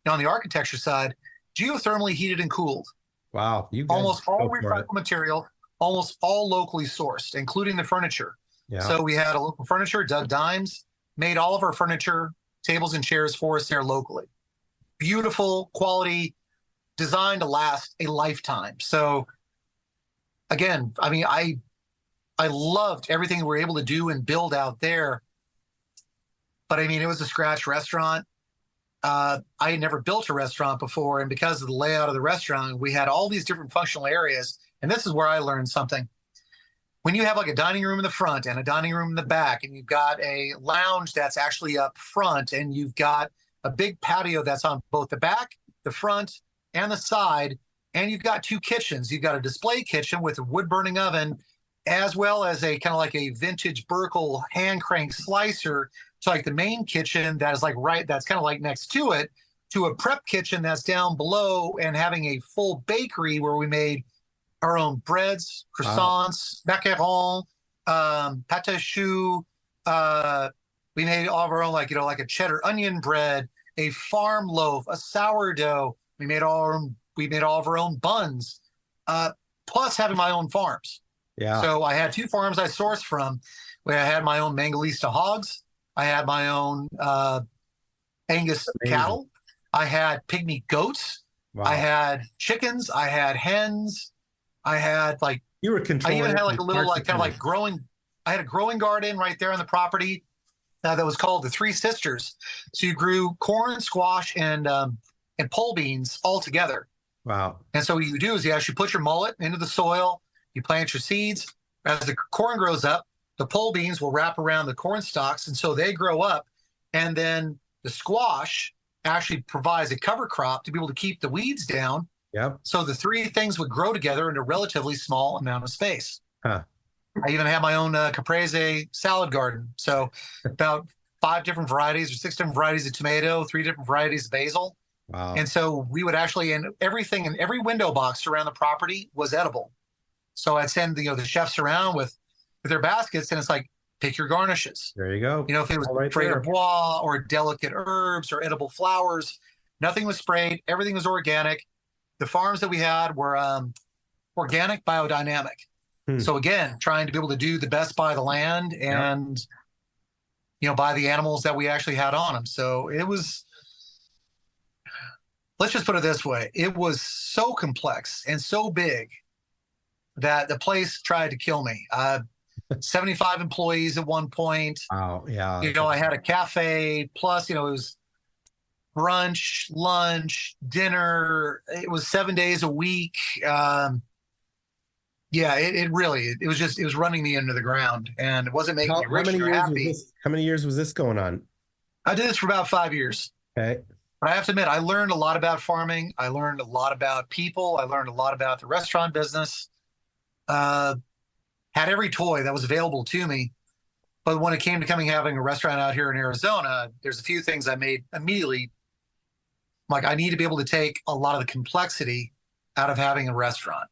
the architecture side, geothermally heated and cooled. Wow. Almost all recycled material, almost all locally sourced, including the furniture. Yeah. So we had a local furniture, Doug Dimes, made all of our furniture, tables and chairs for us there locally. Beautiful quality, designed to last a lifetime. So again, I loved everything we were able to do and build out there. But it was a scratch restaurant. I had never built a restaurant before. And because of the layout of the restaurant, we had all these different functional areas. And this is where I learned something. When you have a dining room in the front and a dining room in the back, and you've got a lounge that's actually up front, and you've got a big patio that's on both the back, the front, and the side, and you've got two kitchens. You've got a display kitchen with a wood burning oven, as well as a kind of like a vintage Burkle hand crank slicer to like the main kitchen that is like that's kind of like next to it, to a prep kitchen that's down below and having a full bakery where we made our own breads, croissants, macarons, pâte à choux. We made all of our own, like a cheddar onion bread, a farm loaf, a sourdough. We made all of our own buns, plus having my own farms. Yeah. So I had two farms I sourced from, where I had my own Mangalista hogs. I had my own Angus cattle. I had pygmy goats. Wow. I had chickens. I had hens. I had you were controlling. I even had like a little kind of like growing. I had a growing garden right there on the property that was called the Three Sisters. So you grew corn, squash, and pole beans all together. Wow. And so what you do is you actually put your mullet into the soil. You plant your seeds. As the corn grows up, the pole beans will wrap around the corn stalks, and so they grow up. And then the squash actually provides a cover crop to be able to keep the weeds down. Yep. So the three things would grow together in a relatively small amount of space. Huh. I even have my own caprese salad garden. So about 5 different varieties or 6 different varieties of tomato, 3 different varieties of basil. Wow. And so we would actually, and everything in every window box around the property was edible. So I'd send the chefs around with their baskets, and it's like, pick your garnishes. There you go. If it was Frais de Bois or delicate herbs or edible flowers, nothing was sprayed. Everything was organic. The farms that we had were organic, biodynamic. So again, trying to be able to do the best by the land and, by the animals that we actually had on them. So it was, let's just put it this way. It was so complex and so big that the place tried to kill me. 75 employees at one point. Wow. Yeah. I had a cafe, plus, it was brunch, lunch, dinner. It was 7 days a week. It was running me into the ground, and it wasn't making me rich or happy. How many years was this going on? I did this for about 5 years. Okay. But I have to admit, I learned a lot about farming. I learned a lot about people. I learned a lot about the restaurant business. Had every toy that was available to me. But when it came to having a restaurant out here in Arizona, there's a few things I made immediately. Like, I need to be able to take a lot of the complexity out of having a restaurant.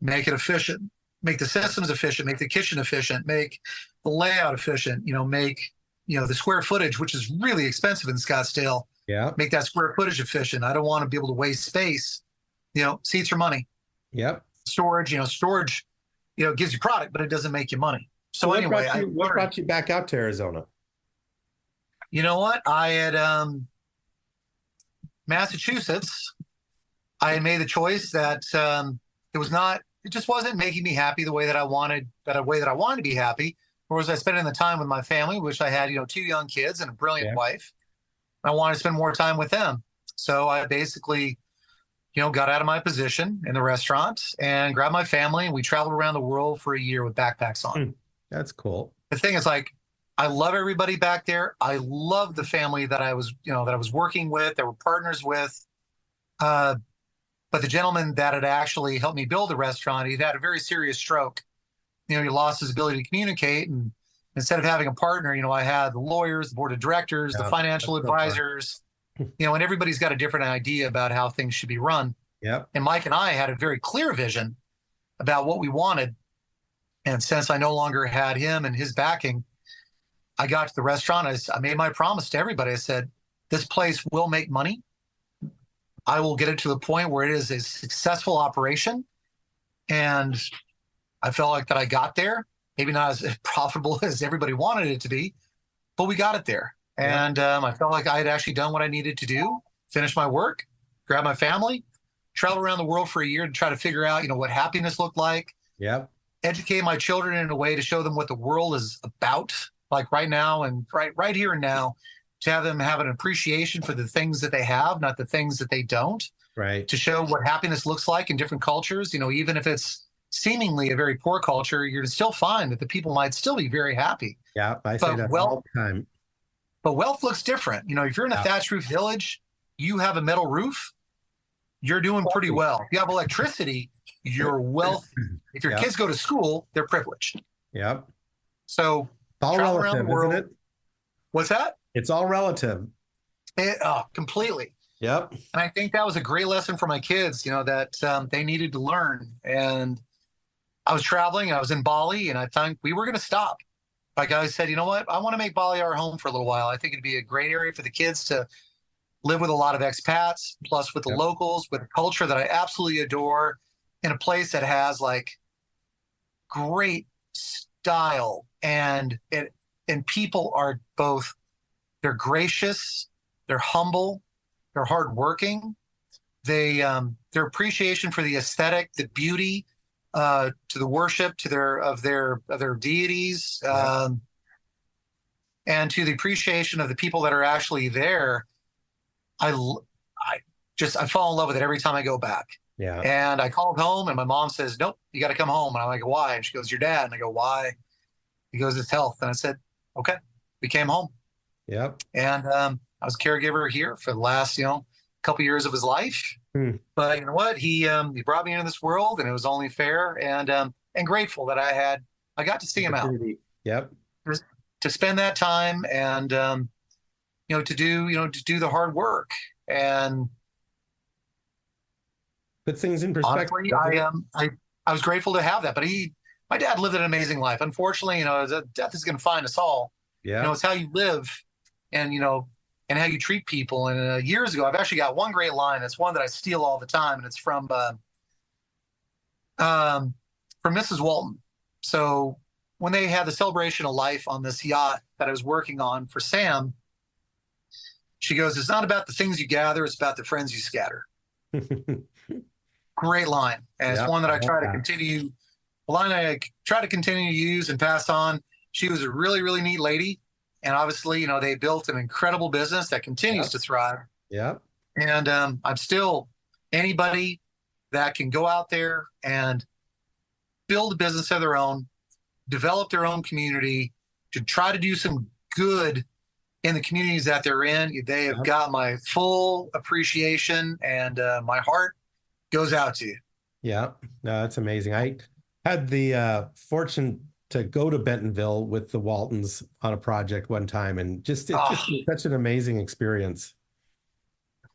Make it efficient, make the systems efficient, make the kitchen efficient, make the layout efficient, make, the square footage, which is really expensive in Scottsdale. Yeah. Make that square footage efficient. I don't want to be able to waste space. Seats are money. Yep. Storage, gives you product, but it doesn't make you money. So anyway, what brought you back out to Arizona? You know what? I had Massachusetts. I had made the choice that it just wasn't making me happy the way that I wanted to be happy. Whereas I spent the time with my family, which I had, 2 young kids and a brilliant wife. I wanted to spend more time with them. So I basically, got out of my position in the restaurant and grabbed my family, and we traveled around the world for a year with backpacks on. That's cool. The thing is, I love everybody back there. I love the family that I was working with, that were partners with. But the gentleman that had actually helped me build the restaurant, he'd had a very serious stroke. He lost his ability to communicate. And instead of having a partner, I had the lawyers, the board of directors, the financial advisors, and everybody's got a different idea about how things should be run. Yep. And Mike and I had a very clear vision about what we wanted. And since I no longer had him and his backing, I got to the restaurant. I made my promise to everybody. I said, this place will make money. I will get it to the point where it is a successful operation. And I felt like that I got there, maybe not as profitable as everybody wanted it to be, but we got it there. And I felt like I had actually done what I needed to do, finish my work, grab my family, travel around the world for a year to try to figure out, what happiness looked like. Yep. Educate my children in a way to show them what the world is about, like right now and right here and now. To have them have an appreciation for the things that they have, not the things that they don't. Right. To show what happiness looks like in different cultures. Even if it's seemingly a very poor culture, you're to still find that the people might still be very happy. Yeah, I say that all the time. But wealth looks different. If you're in a thatched roof village, you have a metal roof, you're doing pretty well. If you have electricity, you're wealthy. If your kids go to school, they're privileged. Yep. So It's all travel around relative, the world. isn't it? What's that? It's all relative. Completely. Yep. And I think that was a great lesson for my kids, you know, that they needed to learn. And I was traveling, I was in Bali, and I thought we were going to stop. Like I said, you know what? I want to make Bali our home for a little while. I think it'd be a great area for the kids to live with a lot of expats, plus with the locals, with a culture that I absolutely adore, in a place that has like great style, and people are both, they're gracious, they're humble, they're hardworking. Their appreciation for the aesthetic, the beauty, to the worship, to their deities, and to the appreciation of the people that are actually there. I fall in love with it every time I go back. Yeah. And I called home, and my mom says, "Nope, you got to come home." And I'm like, "Why?" And she goes, "Your dad." And I go, "Why?" He goes, "It's health." And I said, "Okay." We came home. Yep. And I was a caregiver here for the last, couple years of his life. But you know what? He brought me into this world, and it was only fair and grateful that I got to see him out. Yep. To spend that time and to do the hard work and put things in perspective. Honestly, I was grateful to have that. But my dad lived an amazing life. Unfortunately, death is going to find us all. Yeah. It's how you live, and and how you treat people. And years ago, I've actually got one great line. It's one that I steal all the time, and it's from Mrs. Walton. So when they had the celebration of life on this yacht that I was working on for Sam, she goes, "It's not about the things you gather, it's about the friends you scatter." Great line. And it's one that I try to continue. A line I try to continue to use and pass on. She was a really, really neat lady. And obviously, they built an incredible business that continues to thrive. Yeah. And I'm still anybody that can go out there and build a business of their own, develop their own community, to try to do some good in the communities that they're in. They have got my full appreciation, and my heart goes out to you. Yeah, no, that's amazing. I had the fortune to go to Bentonville with the Waltons on a project one time, and just such an amazing experience.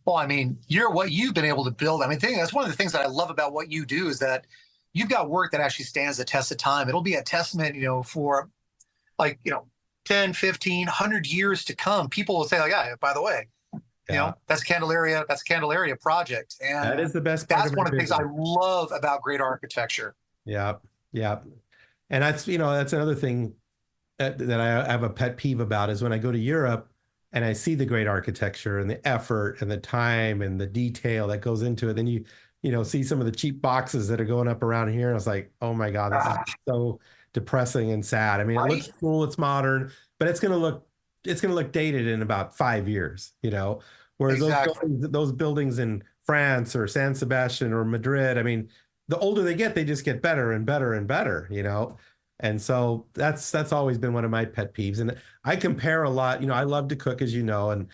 Well, I mean, what you've been able to build. I mean, that's one of the things that I love about what you do, is that you've got work that actually stands the test of time. It'll be a testament, for 10, 15, 100 years to come. People will say, like, "Yeah, by the way, that's Candelaria. That's a Candelaria project." And that is the best part. That's one of the things I love about great architecture. Yeah. Yeah. And that's another thing that I have a pet peeve about, is when I go to Europe and I see the great architecture and the effort and the time and the detail that goes into it. Then you see some of the cheap boxes that are going up around here. And I was like, oh my God, this is so depressing and sad. I mean, it looks cool, it's modern, but it's going to look dated in about 5 years, whereas those buildings in France or San Sebastian or Madrid, I mean, the older they get, they just get better and better and better, And so that's always been one of my pet peeves. And I compare a lot, I love to cook, as you know, and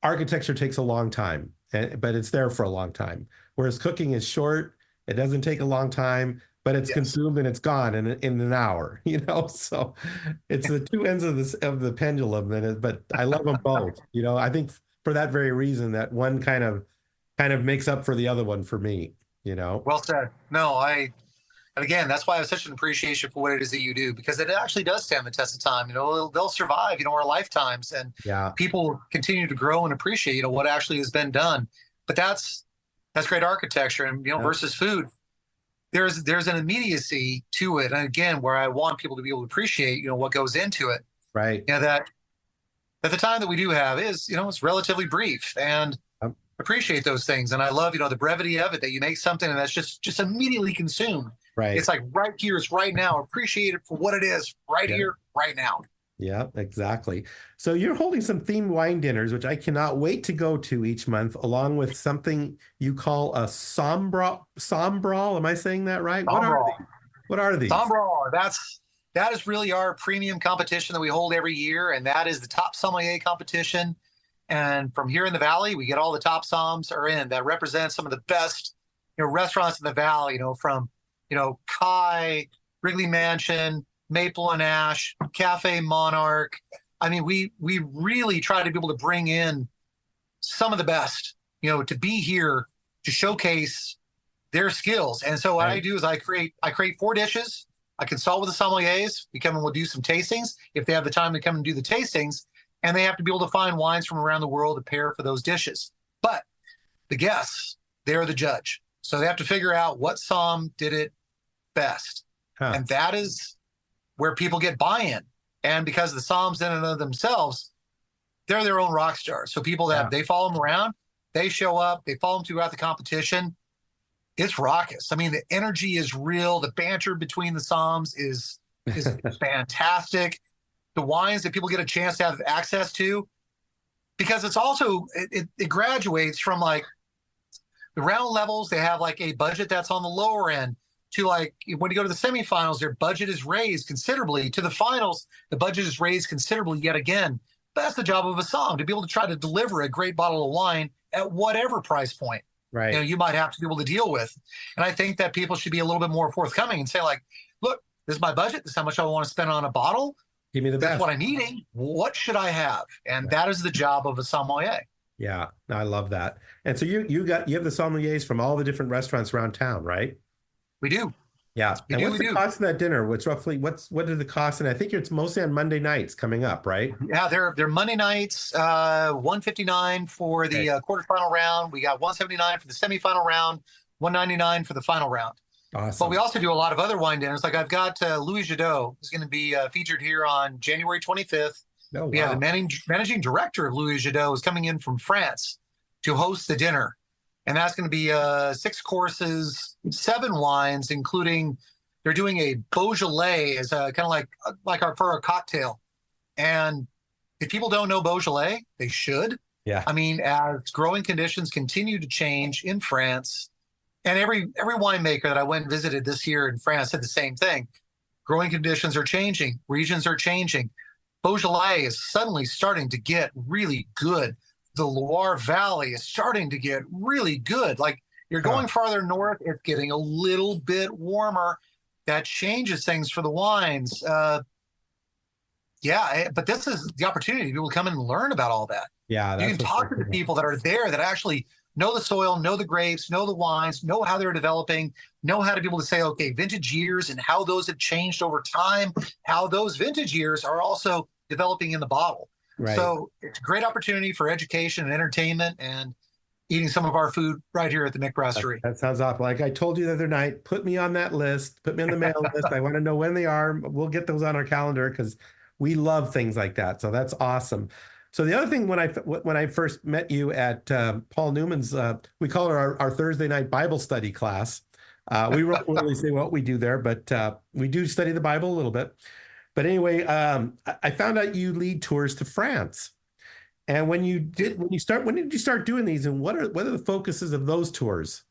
architecture takes a long time, but it's there for a long time. Whereas cooking is short, it doesn't take a long time, but it's consumed and it's gone in an hour, So it's the two ends of the pendulum. But I love them both. I think for that very reason, that one kind of makes up for the other one for me. Well said. No, and again, that's why I have such an appreciation for what it is that you do, because it actually does stand the test of time. They'll survive, our lifetimes, and people continue to grow and appreciate, what actually has been done. But that's great architecture, and versus food. There's an immediacy to it, and again, where I want people to be able to appreciate, what goes into it. Right. That the time that we do have is, it's relatively brief, and appreciate those things. And I love, the brevity of it, that you make something and that's just immediately consumed. Right. It's like right here, it's right now. Appreciate it for what it is, right here, right now. Yeah, exactly. So you're holding some themed wine dinners, which I cannot wait to go to each month, along with something you call a sombral. Am I saying that right? What are these? Sombral. That is really our premium competition that we hold every year, and that is the top sommelier competition. And from here in the Valley, we get all the top somms are in that represent some of the best, restaurants in the Valley, from, Kai, Wrigley Mansion, Maple and Ash, Cafe Monarch. I mean, we really try to be able to bring in some of the best, to be here to showcase their skills. And so what I do is I create 4 dishes. I consult with the sommeliers. We come and we'll do some tastings if they have the time to come and do the tastings. And they have to be able to find wines from around the world to pair for those dishes. But the guests, they're the judge. So they have to figure out what somm did it best. And that is where people get buy-in. And because the somms in and of themselves, they're their own rock stars. So people that they follow them around, they show up, they follow them throughout the competition. It's raucous. I mean, the energy is real. The banter between the somms is fantastic. The wines that people get a chance to have access to, because it's also, it graduates from like the round levels, they have like a budget that's on the lower end, to like when you go to the semifinals, their budget is raised considerably. To the finals, the budget is raised considerably yet again. But that's the job of a somm, to be able to try to deliver a great bottle of wine at whatever price point you might have to be able to deal with. And I think that people should be a little bit more forthcoming and say like, look, this is my budget. This is how much I want to spend on a bottle. Give me the best. That's what I'm eating. What should I have? And that is the job of a sommelier. Yeah, I love that. And so you have the sommeliers from all the different restaurants around town, right? We do. Yeah. And what's the cost of that dinner? What are the costs? And I think it's mostly on Monday nights coming up, right? Yeah, they're Monday nights, $159 for the quarterfinal round. We got $179 for the semifinal round, $199 for the final round. Awesome. But we also do a lot of other wine dinners. Like I've got Louis Jadot is going to be featured here on January 25th. Oh, wow. Yeah, the managing director of Louis Jadot is coming in from France to host the dinner. And that's going to be 6 courses, 7 wines, including they're doing a Beaujolais as kind of like for a cocktail. And if people don't know Beaujolais, they should. Yeah. I mean, as growing conditions continue to change in France, and every winemaker that I went and visited this year in France said the same thing. Growing conditions are changing. Regions are changing. Beaujolais is suddenly starting to get really good. The Loire Valley is starting to get really good. Like you're going farther north, it's getting a little bit warmer. That changes things for the wines. But this is the opportunity to be able to come in and learn about all that. Yeah, you can talk to the people that are there that actually know the soil, know the grapes, know the wines, know how they're developing, know how to be able to say, okay, vintage years and how those have changed over time, how those vintage years are also developing in the bottle. Right. So it's a great opportunity for education and entertainment and eating some of our food right here at the Mick Brasserie. That sounds awful. Like I told you the other night, put me on that list, put me on the mail list. I want to know when they are. We'll get those on our calendar because we love things like that. So that's awesome. So the other thing, when I first met you at Paul Newman's, we call it our Thursday night Bible study class. We won't really say what we do there, but we do study the Bible a little bit. But anyway, I found out you lead tours to France. And when did you start doing these, and what are the focuses of those tours?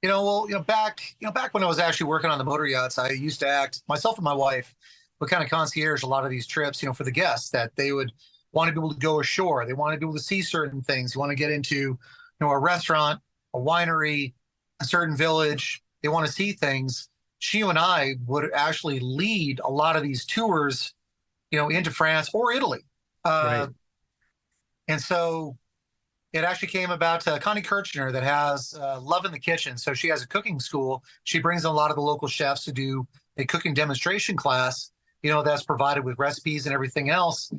Back when I was actually working on the motor yachts, I used to act, myself and my wife, would kind of concierge a lot of these trips, for the guests that they would want to be able to go ashore. They want to be able to see certain things. You want to get into, a restaurant, a winery, a certain village. They want to see things. She and I would actually lead a lot of these tours, into France or Italy. Right. And so it actually came about Connie Kirchner that has Love in the Kitchen. So she has a cooking school. She brings in a lot of the local chefs to do a cooking demonstration class, that's provided with recipes and everything else.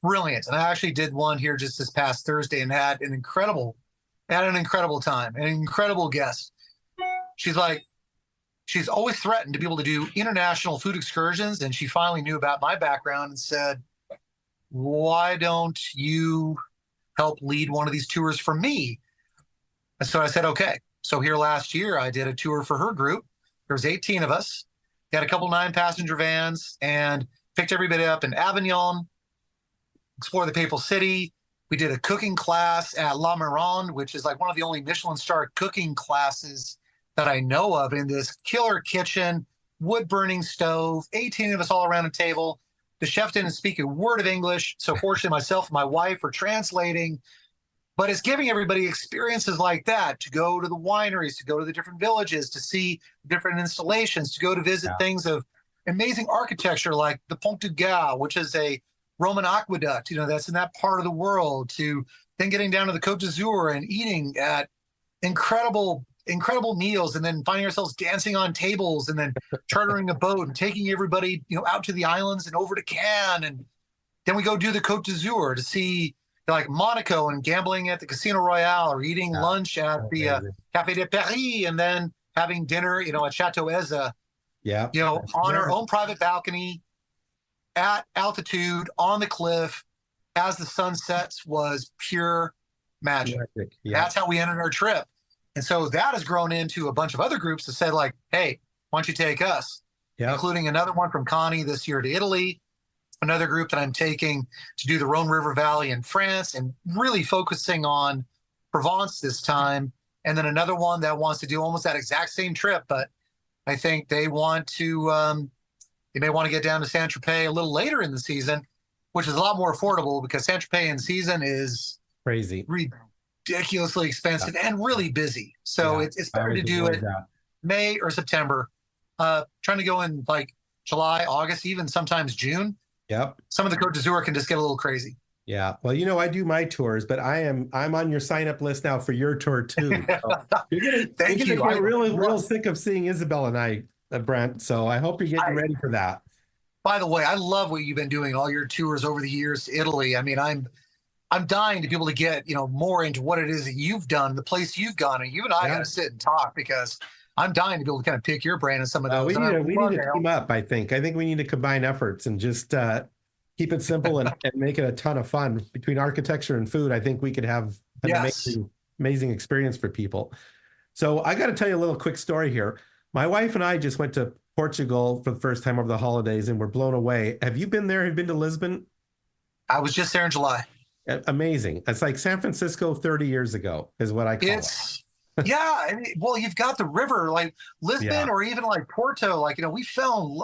Brilliant. And I actually did one here just this past Thursday and had an incredible time, an incredible guest. She's always threatened to be able to do international food excursions. And she finally knew about my background and said, why don't you help lead one of these tours for me? And so I said, okay. So here last year, I did a tour for her group. There was 18 of us. We had a couple 9-passenger vans and picked everybody up in Avignon, explore the Papal City. We did a cooking class at La Mironde, which is like one of the only Michelin star cooking classes that I know of, in this killer kitchen, wood burning stove, 18 of us all around a table, The chef didn't speak a word of English. So fortunately, myself and my wife are translating. But it's giving everybody experiences like that, to go to the wineries, to go to the different villages, to see different installations, to go to visit things of amazing architecture like the Pont du Gard, which is a Roman aqueduct, that's in that part of the world, to then getting down to the Côte d'Azur and eating at incredible meals, and then finding ourselves dancing on tables, and then chartering a boat and taking everybody, out to the islands and over to Cannes. And then we go do the Côte d'Azur to see like Monaco and gambling at the Casino Royale, or eating lunch at the Café de Paris, and then having dinner, at Chateau Eza. Yeah. On our own private balcony, at altitude, on the cliff, as the sun sets, was pure magic. Yeah. That's how we ended our trip. And so that has grown into a bunch of other groups that said, like, hey, why don't you take us? Including another one from Connie this year to Italy, another group that I'm taking to do the Rhone River Valley in France, and really focusing on Provence this time. And then another one that wants to do almost that exact same trip, but I think they want to, they may want to get down to Saint-Tropez a little later in the season, which is a lot more affordable, because Saint-Tropez in season is crazy, ridiculously expensive and really busy. So it's better to do it May or September. Trying to go in like July, August, even sometimes June. Yep. Some of the Côte d'Azur can just get a little crazy. Yeah. Well, I do my tours, but I'm on your sign up list now for your tour too. So you're gonna get real sick of seeing Isabel and I, Brent. So I hope you're getting ready for that. By the way, I love what you've been doing, all your tours over the years to Italy. I mean, I'm dying to be able to get, more into what it is that you've done, the place you've gone, and you and I got to sit and talk, because I'm dying to be able to kind of pick your brain on some of those. We need to team up, I think. I think we need to combine efforts and just keep it simple and make it a ton of fun. Between architecture and food, I think we could have an amazing experience for people. So I got to tell you a little quick story here. My wife and I just went to Portugal for the first time over the holidays, and we're blown away. Have you been there? Have you been to Lisbon? I was just there in July. Amazing. It's like San Francisco 30 years ago is what I call it. Yeah. Well, you've got the river, like Lisbon, or even like Porto. Like, we filmed.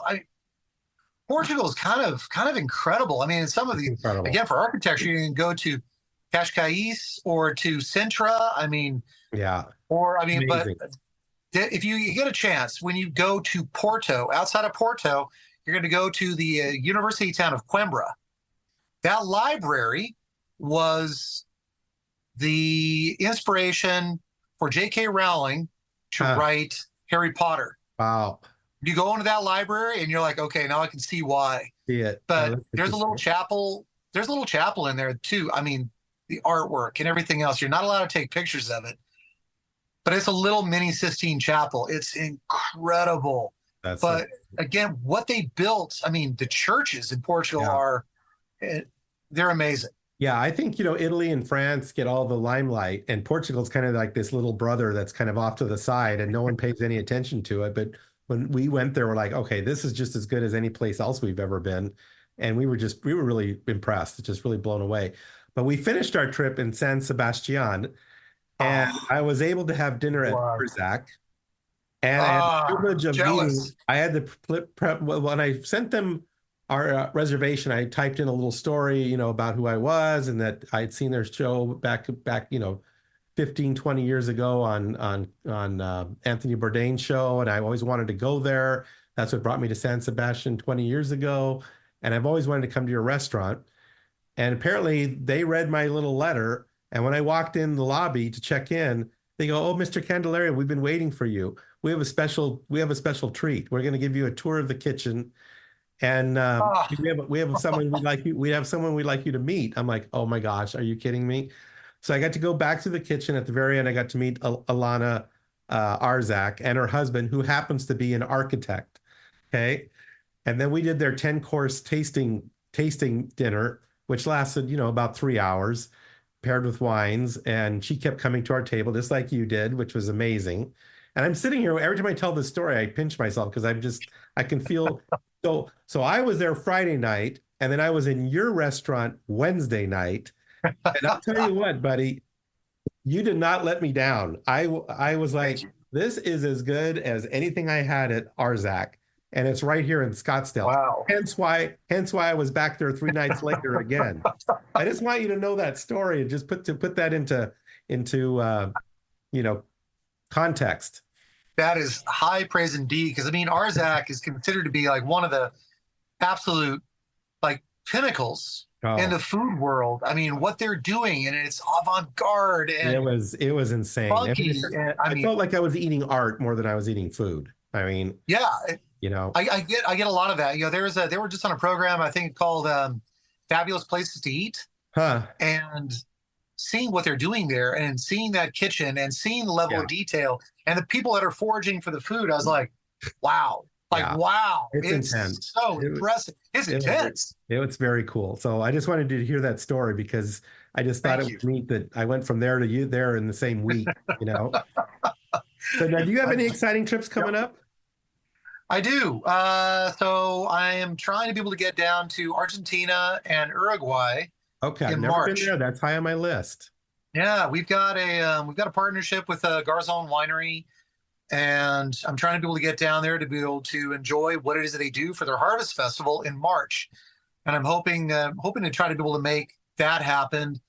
Portugal is kind of incredible. I mean, some of the, again, for architecture, you can go to Cascais or to Sintra. I mean, amazing. But if you get a chance, when you go to Porto, outside of Porto, you're going to go to the university town of Coimbra. That library was the inspiration for J.K. Rowling to write Harry Potter. Wow. You go into that library and you're like, okay, now I can see why. But there's a little chapel. There's a little chapel in there too. I mean, the artwork and everything else. You're not allowed to take pictures of it, but it's a little mini Sistine Chapel. It's incredible. Again, what they built, I mean, the churches in Portugal they're amazing. Yeah, I think, Italy and France get all the limelight, and Portugal's kind of like this little brother that's kind of off to the side and no one pays any attention to it. But when we went there, we're like, okay, this is just as good as any place else we've ever been. And we were really impressed, just really blown away. But we finished our trip in San Sebastian, and I was able to have dinner at Barzac. And I had the privilege of meeting. I had the when I sent them our reservation, I typed in a little story, about who I was, and that I'd seen their show back, 15, 20 years ago on Anthony Bourdain's show. And I always wanted to go there. That's what brought me to San Sebastian 20 years ago. And I've always wanted to come to your restaurant. And apparently they read my little letter. And when I walked in the lobby to check in, they go, "Oh, Mr. Candelaria, we've been waiting for you. We have a special treat. We're going to give you a tour of the kitchen. And we have someone we'd like you to meet." I'm like, "Oh my gosh, are you kidding me?" So I got to go back to the kitchen at the very end. I got to meet Alana Arzak and her husband, who happens to be an architect. Okay. And then we did their 10-course tasting dinner, which lasted, about 3 hours, paired with wines. And she kept coming to our table just like you did, which was amazing. And I'm sitting here, every time I tell this story, I pinch myself because I can feel. So I was there Friday night, and then I was in your restaurant Wednesday night. And I'll tell you what, buddy, you did not let me down. I was like, this is as good as anything I had at Arzak. and it's right here in Scottsdale. Wow. Hence why I was back there 3 nights later again. I just want you to know that story and just put that into context. That is high praise indeed. Because I mean, Arzak is considered to be like one of the absolute like pinnacles in the food world. I mean, what they're doing, and it's avant-garde and it was insane. funky. I felt like I was eating art more than I was eating food. I mean, yeah, I get a lot of that. They were just on a program I think called Fabulous Places to Eat, and seeing what they're doing there and seeing that kitchen and seeing the level of detail and the people that are foraging for the food, I was like, wow. Wow, it's intense. So impressive. It's intense. It was very cool. So I just wanted to hear that story because I just thought it was neat that I went from there to you there in the same week, So now, do you have any exciting trips coming up? I do. So I am trying to be able to get down to Argentina and Uruguay. Okay, I've never been there. That's high on my list. Yeah, we've got a partnership with Garzon Winery. And I'm trying to be able to get down there to be able to enjoy what it is that they do for their Harvest Festival in March. And I'm hoping to try to be able to make that happen.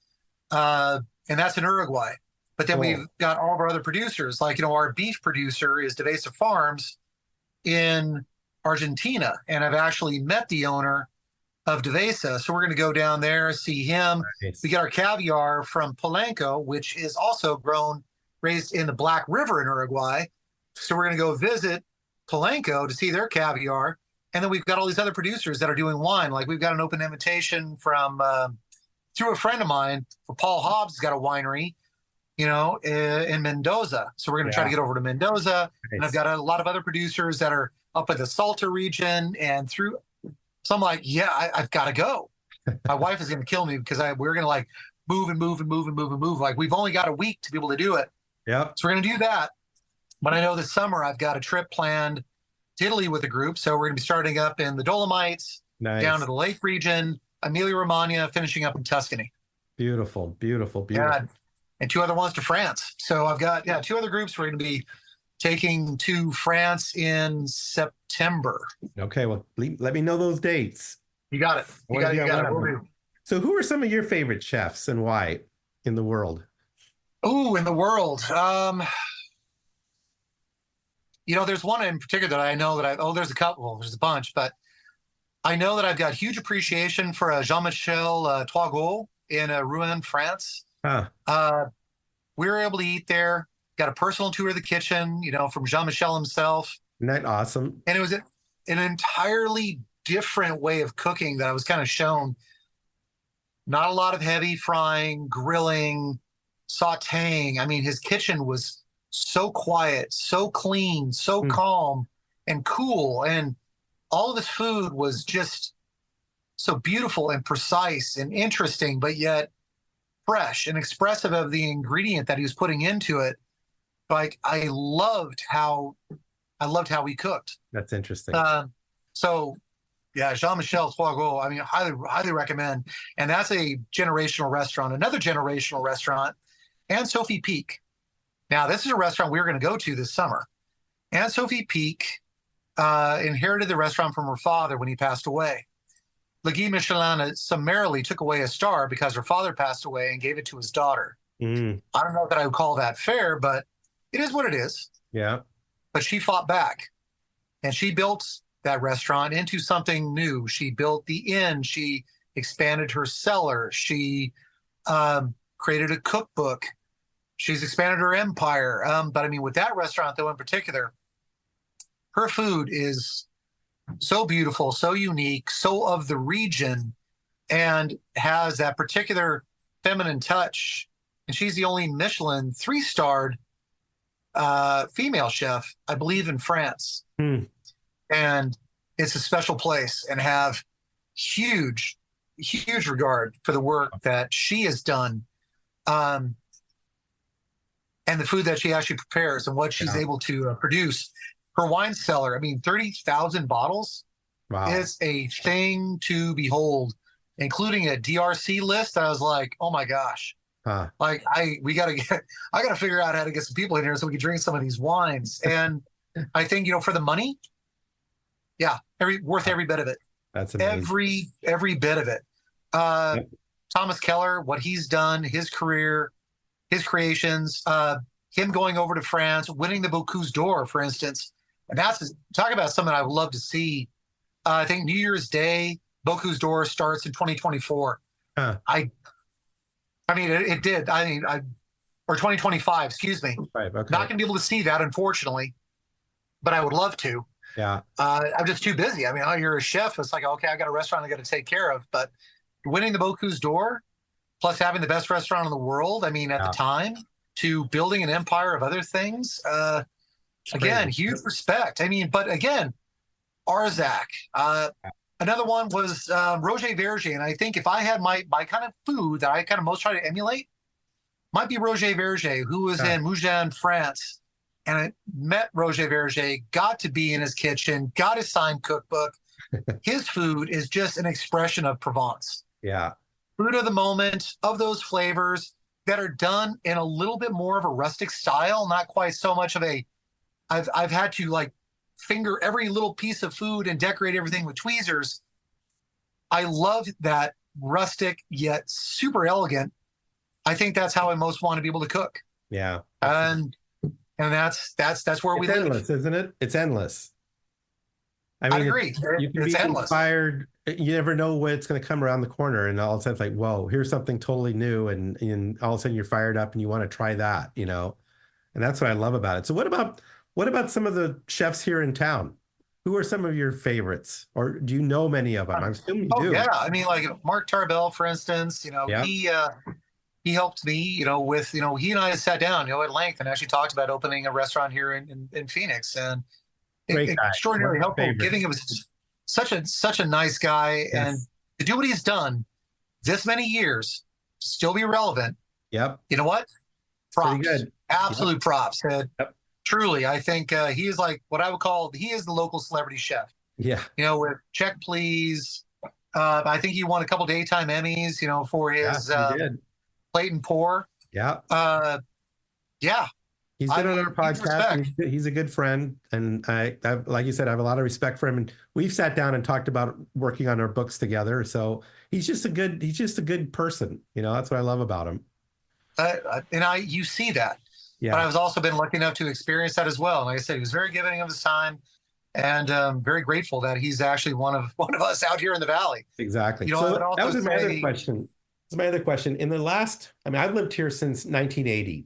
And that's in Uruguay. But then we've got all of our other producers, like, our beef producer is Devesa Farms in Argentina. And I've actually met the owner of Devesa. So we're going to go down there, see him. Nice. We get our caviar from Polanco, which is also raised in the Black River in Uruguay. So we're going to go visit Polanco to see their caviar. And then we've got all these other producers that are doing wine. Like we've got an open invitation from through a friend of mine, for Paul Hobbs has got a winery, in Mendoza. So we're going to try to get over to Mendoza. Nice. And I've got a lot of other producers that are up in the Salta region and through. So I'm like, I've got to go. My wife is going to kill me because we're going to like move and move and move and move and move. Like we've only got a week to be able to do it. Yeah. So we're going to do that. But I know this summer I've got a trip planned to Italy with a group. So we're going to be starting up in the Dolomites, down to the Lake region, Emilia-Romagna, finishing up in Tuscany. Beautiful, beautiful, beautiful. Yeah, and 2 other ones to France. So I've got 2 other groups we're going to be taking to France in September. Okay, well, let me know those dates. You got it. You got it. So who are some of your favorite chefs and why in the world? Oh, in the world. There's one in particular that I know that there's a couple, well, there's a bunch, but I know that I've got huge appreciation for Jean-Michel Toigot in Rouen, France. We were able to eat there, got a personal tour of the kitchen, from Jean-Michel himself. Isn't that awesome? And it was an entirely different way of cooking that I was kind of shown. Not a lot of heavy frying, grilling, sauteing. I mean, his kitchen was so quiet, so clean, so calm and cool. And all of his food was just so beautiful and precise and interesting, but yet fresh and expressive of the ingredient that he was putting into it. Like I loved how he cooked. That's interesting. Jean-Michel Toigot, I mean, highly recommend. And that's a generational restaurant. Another generational restaurant, Anne Sophie Pic. Now, this is a restaurant we were going to go to this summer. Anne Sophie Pic inherited the restaurant from her father when he passed away. Le Guide Michelin summarily took away a star because her father passed away and gave it to his daughter. I don't know that I would call that fair, but it is what it is. Yeah. But she fought back, and she built that restaurant into something new. She built the inn. She expanded her cellar. She created a cookbook. She's expanded her empire. But I mean, with that restaurant, though, in particular, her food is so beautiful, so unique, so of the region, and has that particular feminine touch. And she's the only Michelin 3-starred female chef, I believe, in France. And it's a special place, and have huge regard for the work that she has done. And the food that she actually prepares and what she's able to produce. Her wine cellar, I mean, 30,000 bottles is a thing to behold, including a DRC list. I was like, oh my gosh. Like I got to figure out how to get some people in here so we can drink some of these wines. And I think, for the money, Yeah, every bit of it. That's amazing. Every bit of it. Uh, Yep. Thomas Keller, what he's done, his career, his creations, him going over to France, winning the Bocuse d'Or, for instance. And that's talk about something I would love to see. I think New Year's Day, Bocuse d'Or starts in 2024. Huh. I mean, it did. I mean, or 2025, excuse me. Right. Okay. Not going to be able to see that, unfortunately, but I would love to. Yeah. I'm just too busy. I mean, you're a chef. It's like, okay, I got a restaurant I got to take care of. But winning the Bocuse d'Or, plus having the best restaurant in the world, I mean, at the time, to building an empire of other things, again, huge respect. I mean, but again, Arzac. Another one was Roger Verger. And I think if I had my kind of food that I kind of most try to emulate, might be Roger Verger, who was in Mougins, France. And I met Roger Verger, got to be in his kitchen, got his signed cookbook. His food is just an expression of Provence. Yeah. Food of the moment, of those flavors that are done in a little bit more of a rustic style, not quite so much of a, I've had to like finger every little piece of food and decorate everything with tweezers. I love that rustic yet super elegant. I think that's how I most want to be able to cook. Yeah. And that's where we live. It's endless, isn't it? It's endless. I mean, I agree. You can it's be endless. inspired. You never know what's going to come around the corner, and all of a sudden, it's like, whoa, here's something totally new, and all of a sudden, you're fired up, and you want to try that, you know. And that's what I love about it. So, what about some of the chefs here in town? Who are some of your favorites, or do you know many of them? I'm assuming you do. Yeah, I mean, like Mark Tarbell, for instance. You know, he helped me. You know, with he and I sat down, at length, and actually talked about opening a restaurant here in Phoenix, and extraordinarily helpful. Giving him such a nice guy, and to do what he's done this many years, still be relevant. Yep. You know what? Props. Pretty good. Absolute props. Yep. Truly, I think he is like what I would call, he is the local celebrity chef. Yeah. With Check Please. I think he won a couple daytime Emmys, for his Plate and Pour. Yeah. Yeah. He's been on our podcast. He's a good friend. And I, like you said, I have a lot of respect for him. And we've sat down and talked about working on our books together. So he's just a good person. That's what I love about him. You see that. Yeah. But I've also been lucky enough to experience that as well. And like I said, he was very giving of his time, and very grateful that he's actually one of us out here in the Valley. Exactly. So that was my other question. That's my other question. In the last, I've lived here since 1980,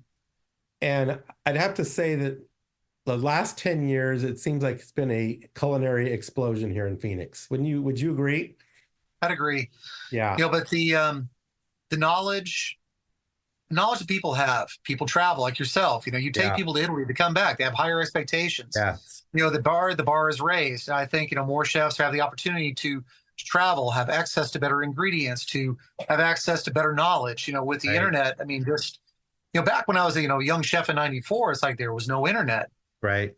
and I'd have to say that the last 10 years, it seems like it's been a culinary explosion here in Phoenix. Would you agree? I'd agree. Yeah. But the knowledge that people travel like yourself, you take people to Italy to come back, they have higher expectations. Yes. The bar is raised. And I think, more chefs have the opportunity to travel, have access to better ingredients, to have access to better knowledge, with the internet. Just, back when I was a, young chef in 94, it's like there was no internet. Right.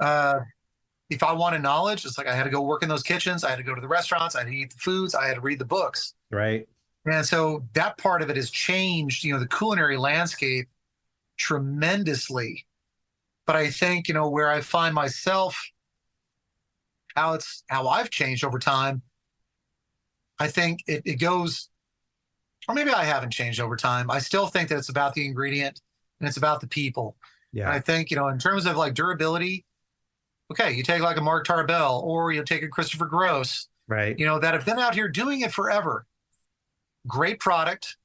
If I wanted knowledge, it's like I had to go work in those kitchens. I had to go to the restaurants. I had to eat the foods. I had to read the books. Right. And so that part of it has changed, the culinary landscape tremendously. But I think, where I find myself, how I've changed over time, I think it goes, or maybe I haven't changed over time. I still think that it's about the ingredient and it's about the people. Yeah. And I think, in terms of like durability, okay, you take like a Mark Tarbell or you take a Christopher Gross, right? That have been out here doing it forever. Great product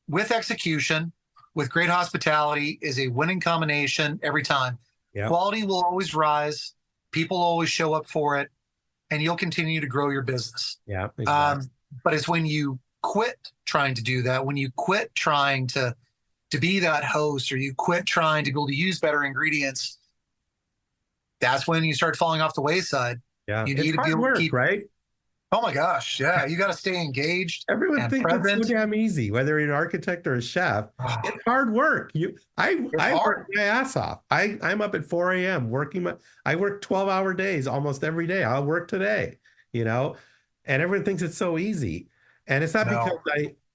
with execution, with great hospitality is a winning combination every time. Yeah. Quality will always rise. People always show up for it, and you'll continue to grow your business. Yeah. Exactly. But it's when you quit trying to do that, when you quit trying to be that host, or you quit trying to be able to use better ingredients, that's when you start falling off the wayside. Yeah. You need to be able to keep, right? Oh my gosh, yeah. You got to stay engaged. Everyone thinks it's so damn easy, whether you're an architect or a chef. It's hard work. I work my ass off. I'm up at 4 a.m. working. I work 12-hour days almost every day. I'll work today, and everyone thinks it's so easy. And it's not because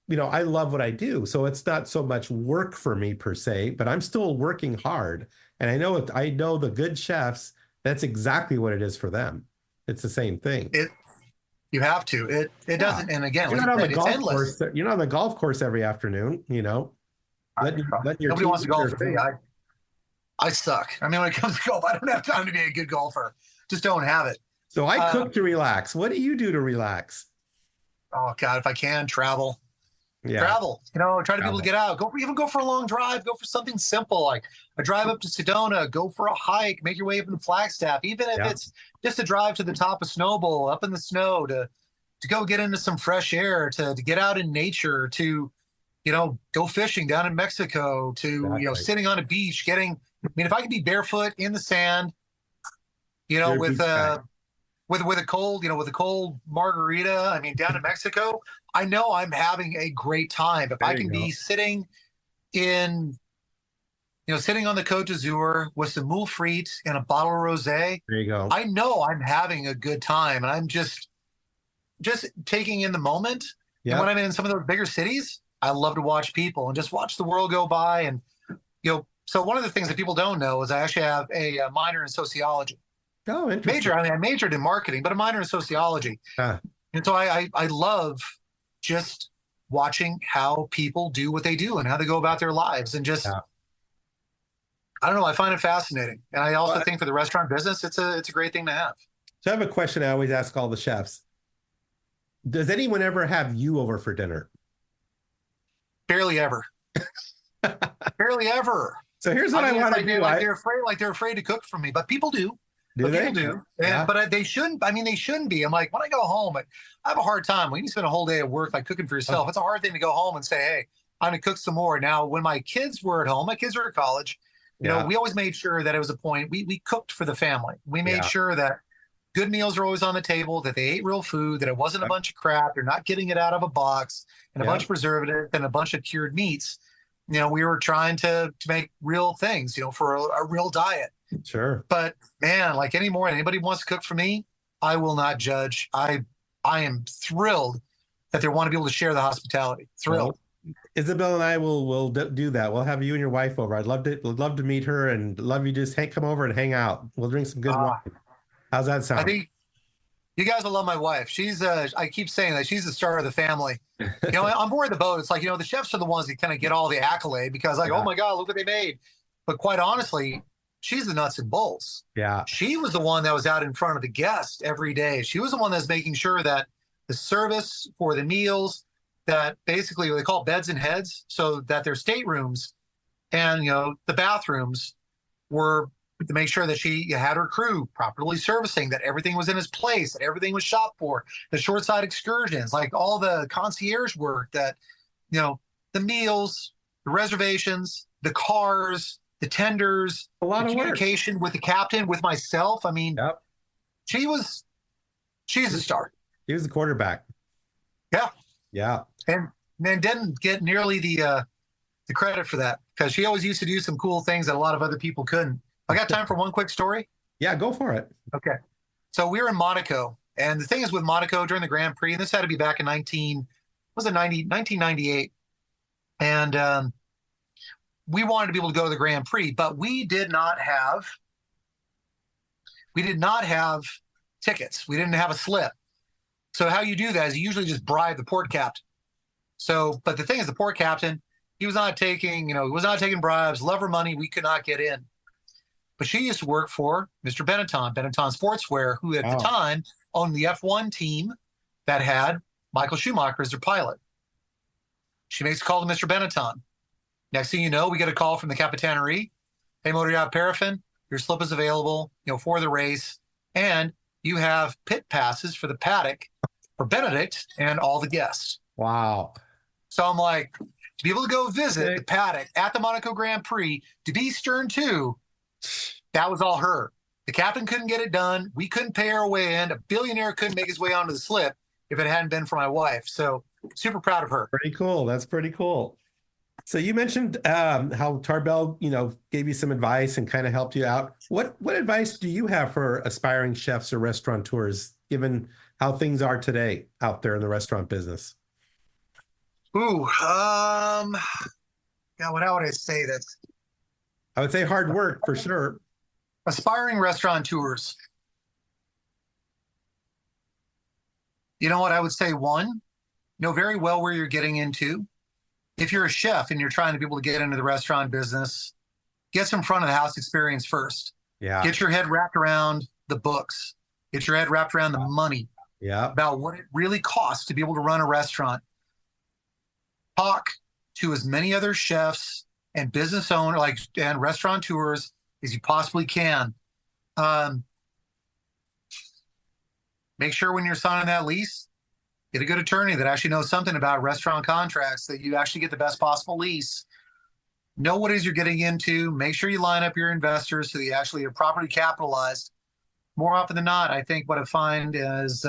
I love what I do. So it's not so much work for me per se, but I'm still working hard. And I know the good chefs, that's exactly what it is for them. It's the same thing. You have to. It doesn't. And again, You're like not on you the said, it's golf endless. course. You're not on the golf course every afternoon, you know. Let your Nobody wants to golf teenager with me. I suck. I mean, when it comes to golf, I don't have time to be a good golfer. Just don't have it. So I cook to relax. What do you do to relax? Oh God, if I can travel. Yeah. Travel, try to be able to get out. Go for a long drive. Go for something simple like a drive up to Sedona. Go for a hike. Make your way up in Flagstaff, even if it's just a drive to the top of Snowball, up in the snow to go get into some fresh air, to get out in nature, to go fishing down in Mexico, to sitting on a beach, if I could be barefoot in the sand, You're a with beach guy. with a cold margarita. I mean, down in Mexico, I know I'm having a great time. If There I you can go. be sitting on the Côte d'Azur with some moules frites and a bottle of rosé, There you go. I know I'm having a good time, and I'm just taking in the moment. And when I'm in some of those bigger cities, I love to watch people and just watch the world go by. And so one of the things that people don't know is I actually have a minor in sociology. Oh, interesting. I majored in marketing, but a minor in sociology. Ah. And so I love just watching how people do what they do and how they go about their lives. And just, I don't know, I find it fascinating. And I also think for the restaurant business, it's a great thing to have. So I have a question I always ask all the chefs. Does anyone ever have you over for dinner? Barely ever. Barely ever. So here's what I want to do. They're afraid to cook for me, but people do. Do they? People do. But they shouldn't. I mean, they shouldn't be. I'm like, when I go home, I have a hard time. When you spend a whole day at work, like cooking for yourself, it's a hard thing to go home and say, hey, I'm going to cook some more. Now, when my kids were at home, my kids were at college, we always made sure that it was a point. We cooked for the family. We made sure that good meals are always on the table, that they ate real food, that it wasn't a bunch of crap. They're not getting it out of a box and a bunch of preservatives and a bunch of cured meats. We were trying to make real things, for a real diet. Sure. But man, like anybody wants to cook for me, I will not judge. I am thrilled that they want to be able to share the hospitality. Thrilled. Well, Isabel and I will do that. We'll have you and your wife over. I'd love to meet her and love you just come over and hang out. We'll drink some good wine. How's that sound? I think you guys will love my wife. She's I keep saying that she's the star of the family. On board the boat, it's like, the chefs are the ones that kind of get all the accolade because oh my God, look what they made. But quite honestly, she's the nuts and bolts. Yeah. She was the one that was out in front of the guest every day. She was the one that's making sure that the service for the meals, that basically they call beds and heads, so that their staterooms and, the bathrooms were to make sure that she had her crew properly servicing, that everything was in its place, that everything was shopped for, the short side excursions, like all the concierge work, that, the meals, the reservations, the cars, the tenders, a lot the of communication with the captain, with myself. I mean, she's a star. He was the quarterback. Yeah. Yeah. And didn't get nearly the credit for that because she always used to do some cool things that a lot of other people couldn't. I got time for one quick story. Yeah, go for it. Okay. So we were in Monaco. And the thing is with Monaco during the Grand Prix, and this had to be back in 1998. And we wanted to be able to go to the Grand Prix, but we did not have tickets. We didn't have a slip. So how you do that is you usually just bribe the port captain. So, but the thing is, the port captain, he was not taking bribes, lover money. We could not get in. But she used to work for Mr. Benetton Sportswear, who at the time owned the F1 team that had Michael Schumacher as their pilot. She makes a call to Mr. Benetton. Next thing you know, we get a call from the Capitainerie. Hey, Motor Paraffin, your slip is available, for the race, and you have pit passes for the paddock for Benedict and all the guests. Wow. So I'm like, to be able to go visit the paddock at the Monaco Grand Prix, to be stern too, that was all her. The captain couldn't get it done. We couldn't pay our way in. A billionaire couldn't make his way onto the slip if it hadn't been for my wife. So super proud of her. Pretty cool. That's pretty cool. So you mentioned how Tarbell, gave you some advice and kind of helped you out. What advice do you have for aspiring chefs or restaurateurs, given how things are today out there in the restaurant business? Ooh, how would I say this? I would say hard work for sure. Aspiring restaurateurs. You know what I would say? One, know very well where you're getting into. If you're a chef and you're trying to be able to get into the restaurant business, get some front of the house experience first. Yeah. Get your head wrapped around the books. Get your head wrapped around the money, Yeah. about what it really costs to be able to run a restaurant. Talk to as many other chefs and business owners and restaurateurs as you possibly can. Make sure when you're signing that lease, get a good attorney that actually knows something about restaurant contracts, that you actually get the best possible lease. Know what it is you're getting into. Make sure you line up your investors so that you actually are properly capitalized. More often than not, I think what I find is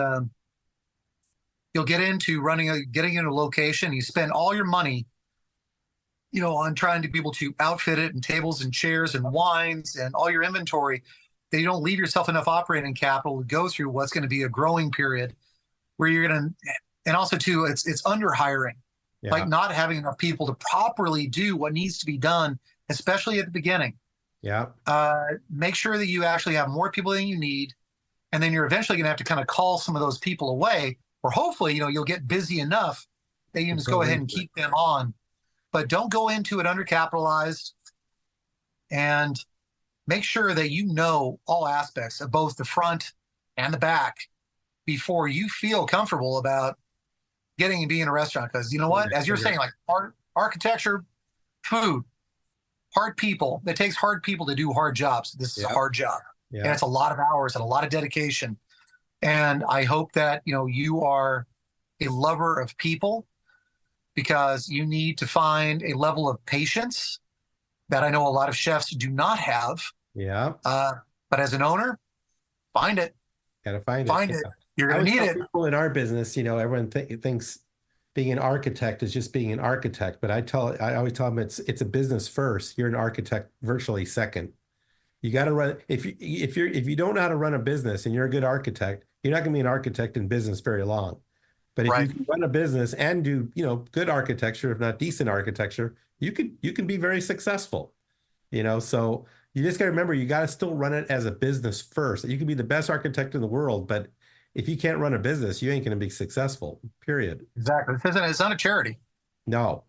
you'll get into getting into a location, you spend all your money, on trying to be able to outfit it and tables and chairs and wines and all your inventory, that you don't leave yourself enough operating capital to go through what's going to be a growing period where you're going to, and also too, it's under hiring, like not having enough people to properly do what needs to be done, especially at the beginning. Yeah. Make sure that you actually have more people than you need. And then you're eventually going to have to kind of call some of those people away, or hopefully, you'll get busy enough that you can just go ahead and keep them on. But don't go into it undercapitalized, and make sure that you know all aspects of both the front and the back before you feel comfortable about getting and being in a restaurant. Because you know what, as you're saying, like art, architecture, food, hard people. It takes hard people to do hard jobs. This is a hard job, and it's a lot of hours and a lot of dedication. And I hope that you are a lover of people, because you need to find a level of patience that I know a lot of chefs do not have. Yeah. But as an owner, find it. Gotta find it. You're going to need it. People in our business, everyone thinks being an architect is just being an architect, but I always tell them it's a business first. You're an architect virtually second. You got to run. If you don't know how to run a business and you're a good architect, you're not going to be an architect in business very long. But if you run a business and do good architecture, if not decent architecture, you can be very successful. So you just got to remember, you got to still run it as a business first. You can be the best architect in the world, but if you can't run a business, you ain't going to be successful. Period. Exactly. It's not a charity. No,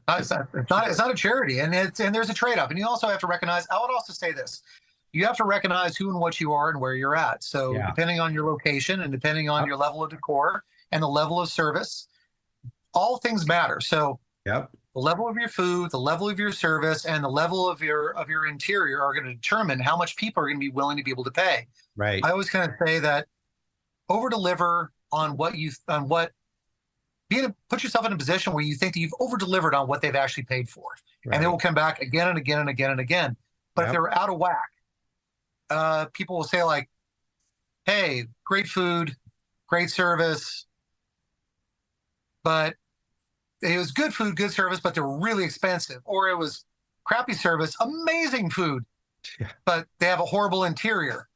it's not a charity, and there's a trade-off. And you also have to recognize. I would also say this: you have to recognize who and what you are and where you're at. So depending on your location and depending on your level of decor and the level of service, all things matter. So the level of your food, the level of your service, and the level of your interior are going to determine how much people are going to be willing to be able to pay. Right. I always kind of say that over deliver on what put yourself in a position where you think that you've over delivered on what they've actually paid for, and they will come back again and again and again and again. But if they're out of whack, people will say like, "Hey, great food, great service, but it was good food, good service, but they're really expensive," or it was crappy service, amazing food, but they have a horrible interior.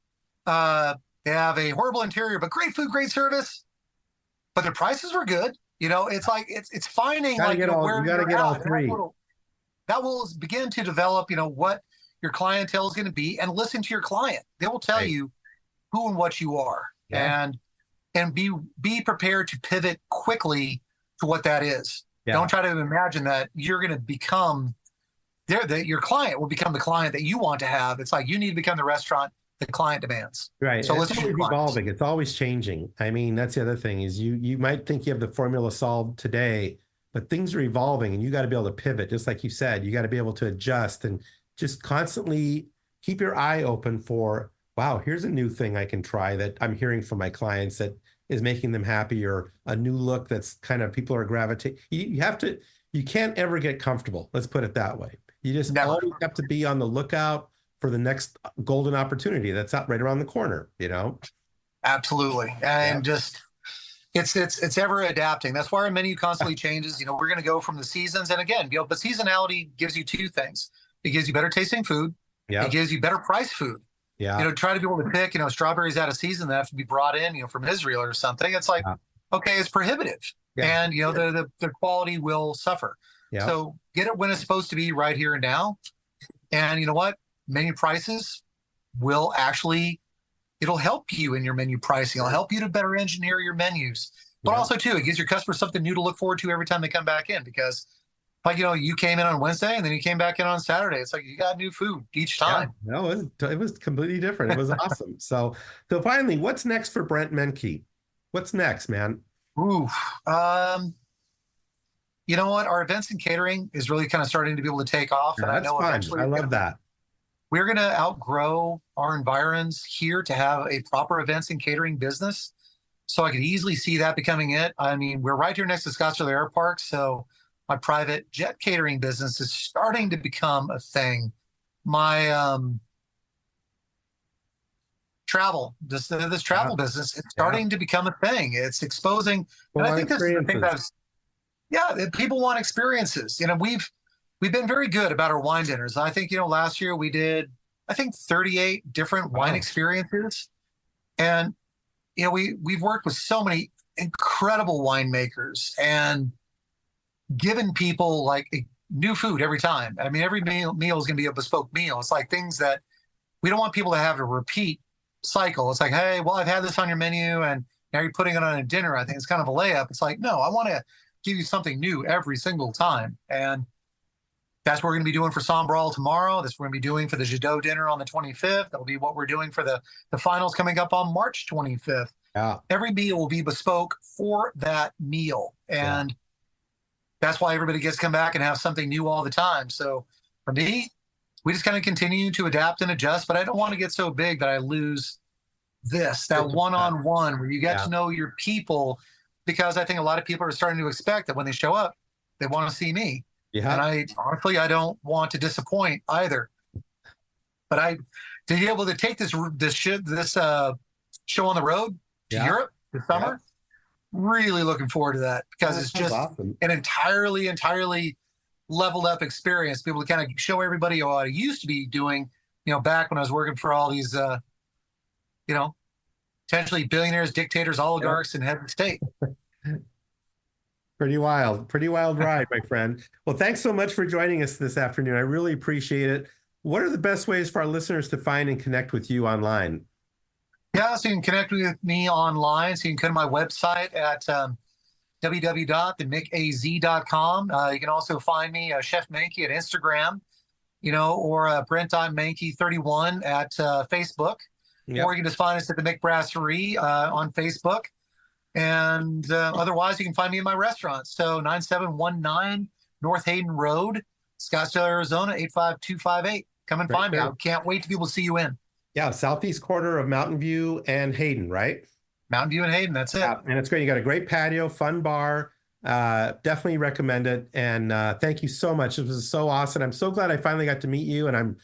They have a horrible interior, but great food, great service, but their prices were good. It's like it's finding where you got to get all three. That will begin to develop, what your clientele is going to be, and listen to your client. They will tell you who and what you are, and be prepared to pivot quickly to what that is. Don't try to imagine that you're going to become your client will become the client that you want to have. It's like you need to become the restaurant the client demands. Right. So it's always evolving. It's always changing. I mean, that's the other thing is you might think you have the formula solved today, but things are evolving and you got to be able to pivot. Just like you said, you got to be able to adjust and just constantly keep your eye open for, wow, here's a new thing I can try that I'm hearing from my clients that is making them happy, or a new look that's kind of people are gravitating. You can't ever get comfortable. Let's put it that way. You just always have to be on the lookout for the next golden opportunity that's out right around the corner, Absolutely. And just, it's ever adapting. That's why our menu constantly changes. We're going to go from the seasons. And again, but seasonality gives you two things. It gives you better tasting food. Yeah. It gives you better price food. Yeah. Try to be able to pick, strawberries out of season that have to be brought in, from Israel or something. It's like, okay, it's prohibitive. Yeah. And, the quality will suffer. Yeah. So get it when it's supposed to be, right here and now. And you know what? Menu prices will it'll help you in your menu pricing. It'll help you to better engineer your menus. But also too, it gives your customers something new to look forward to every time they come back in, because like, you came in on Wednesday and then you came back in on Saturday. It's like you got new food each time. Yeah, no, it was completely different. It was awesome. So finally, what's next for Brent Menke? What's next, man? Ooh, you know what? Our events and catering is really kind of starting to be able to take off. Yeah, and that's I know fun. eventually I love that. We're going to outgrow our environs here to have a proper events and catering business. So I could easily see that becoming it. I mean, we're right here next to Scottsdale Air Park. So my private jet catering business is starting to become a thing. My this travel business is starting to become a thing. It's exposing. And I think this is the thing that people want experiences. We've been very good about our wine dinners. I think, last year we did, 38 different wine experiences. And, we've worked with so many incredible winemakers and given people like new food every time. I mean, every meal is going to be a bespoke meal. It's like things that we don't want people to have to repeat cycle. It's like, hey, well, I've had this on your menu and now you're putting it on a dinner. I think it's kind of a layup. It's like, no, I want to give you something new every single time. And that's what we're going to be doing for Sombral tomorrow. That's what we're going to be doing for the Jadot dinner on the 25th. That'll be what we're doing for the finals coming up on March 25th. Yeah. Every meal will be bespoke for that meal. And that's why everybody gets to come back and have something new all the time. So for me, we just kind of continue to adapt and adjust, but I don't want to get so big that I lose that one-on-one where you get to know your people, because I think a lot of people are starting to expect that when they show up, they want to see me. Yeah. And I don't want to disappoint either. But to be able to take this show on the road to Europe this summer, really looking forward to that, because it's just awesome. An entirely leveled up experience. People to kind of show everybody what I used to be doing, back when I was working for all these, potentially billionaires, dictators, oligarchs, and head of state. Pretty wild ride, my friend. Well, thanks so much for joining us this afternoon. I really appreciate it. What are the best ways for our listeners to find and connect with you online? Yeah, so you can connect with me online. So you can go to my website at www.themickaz.com. You can also find me, Chef Menke, at Instagram, or Brent.Menke31 at Facebook. Yep. Or you can just find us at the Mick Brasserie on Facebook. And otherwise, you can find me in my restaurant. So 9719 North Hayden Road, Scottsdale, Arizona, 85258. Come and find me. I can't wait to be able to see you in. Yeah, southeast corner of Mountain View and Hayden, right? Mountain View and Hayden, that's it. And it's great. You got a great patio, fun bar. Definitely recommend it. And thank you so much. This was so awesome. I'm so glad I finally got to meet you. And I'm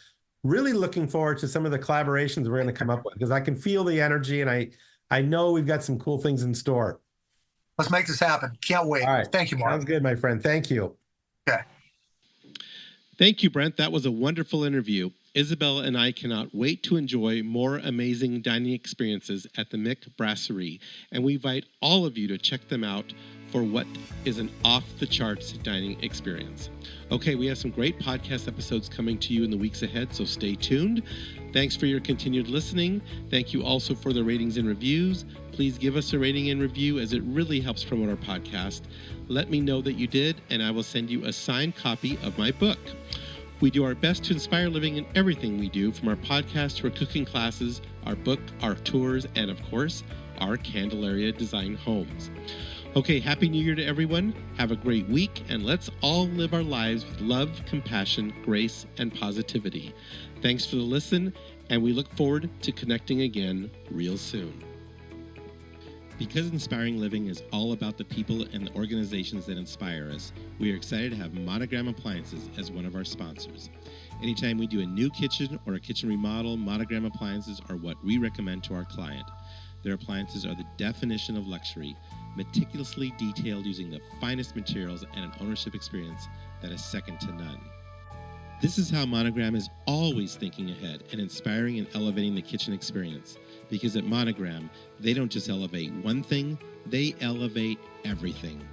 really looking forward to some of the collaborations we're going to come up with, because I can feel the energy and I know we've got some cool things in store. Let's make this happen. Can't wait. All right. Thank you, Mark. Sounds good, my friend. Thank you. Okay. Thank you, Brent. That was a wonderful interview. Isabella and I cannot wait to enjoy more amazing dining experiences at the Mick Brasserie, and we invite all of you to check them out for what is an off-the-charts dining experience. Okay, we have some great podcast episodes coming to you in the weeks ahead, so stay tuned. Thanks for your continued listening. Thank you also for the ratings and reviews. Please give us a rating and review, as it really helps promote our podcast. Let me know that you did, and I will send you a signed copy of my book. We do our best to inspire living in everything we do, from our podcast to our cooking classes, our book, our tours, and of course, our Candelaria design homes. Okay, Happy New Year to everyone. Have a great week, and let's all live our lives with love, compassion, grace, and positivity. Thanks for the listen, and we look forward to connecting again real soon. Because Inspiring Living is all about the people and the organizations that inspire us, we are excited to have Monogram Appliances as one of our sponsors. Anytime we do a new kitchen or a kitchen remodel, Monogram Appliances are what we recommend to our client. Their appliances are the definition of luxury, meticulously detailed using the finest materials and an ownership experience that is second to none. This is how Monogram is always thinking ahead and inspiring and elevating the kitchen experience. Because at Monogram, they don't just elevate one thing, they elevate everything.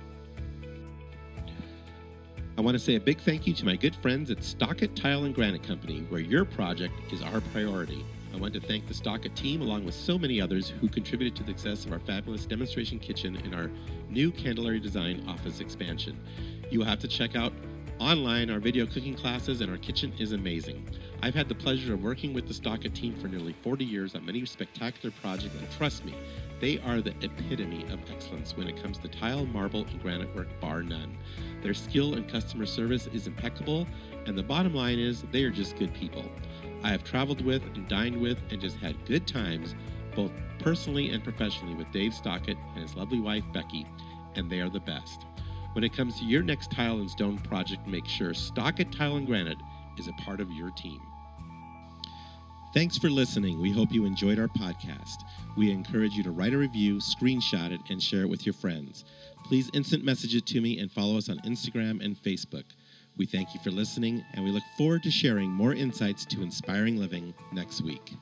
I want to say a big thank you to my good friends at Stockett Tile and Granite Company, where your project is our priority. I want to thank the Stockett team along with so many others who contributed to the success of our fabulous demonstration kitchen and our new Candelaria design office expansion. You will have to check out online our video cooking classes, and our kitchen is amazing. I've had the pleasure of working with the Stockett team for nearly 40 years on many spectacular projects, and trust me, they are the epitome of excellence when it comes to tile, marble, and granite work, bar none. Their skill and customer service is impeccable, and the bottom line is they are just good people. I have traveled with and dined with and just had good times, both personally and professionally, with Dave Stockett and his lovely wife, Becky, and they are the best. When it comes to your next tile and stone project, make sure Stockett Tile and Granite is a part of your team. Thanks for listening. We hope you enjoyed our podcast. We encourage you to write a review, screenshot it, and share it with your friends. Please instant message it to me and follow us on Instagram and Facebook. We thank you for listening, and we look forward to sharing more insights to inspiring living next week.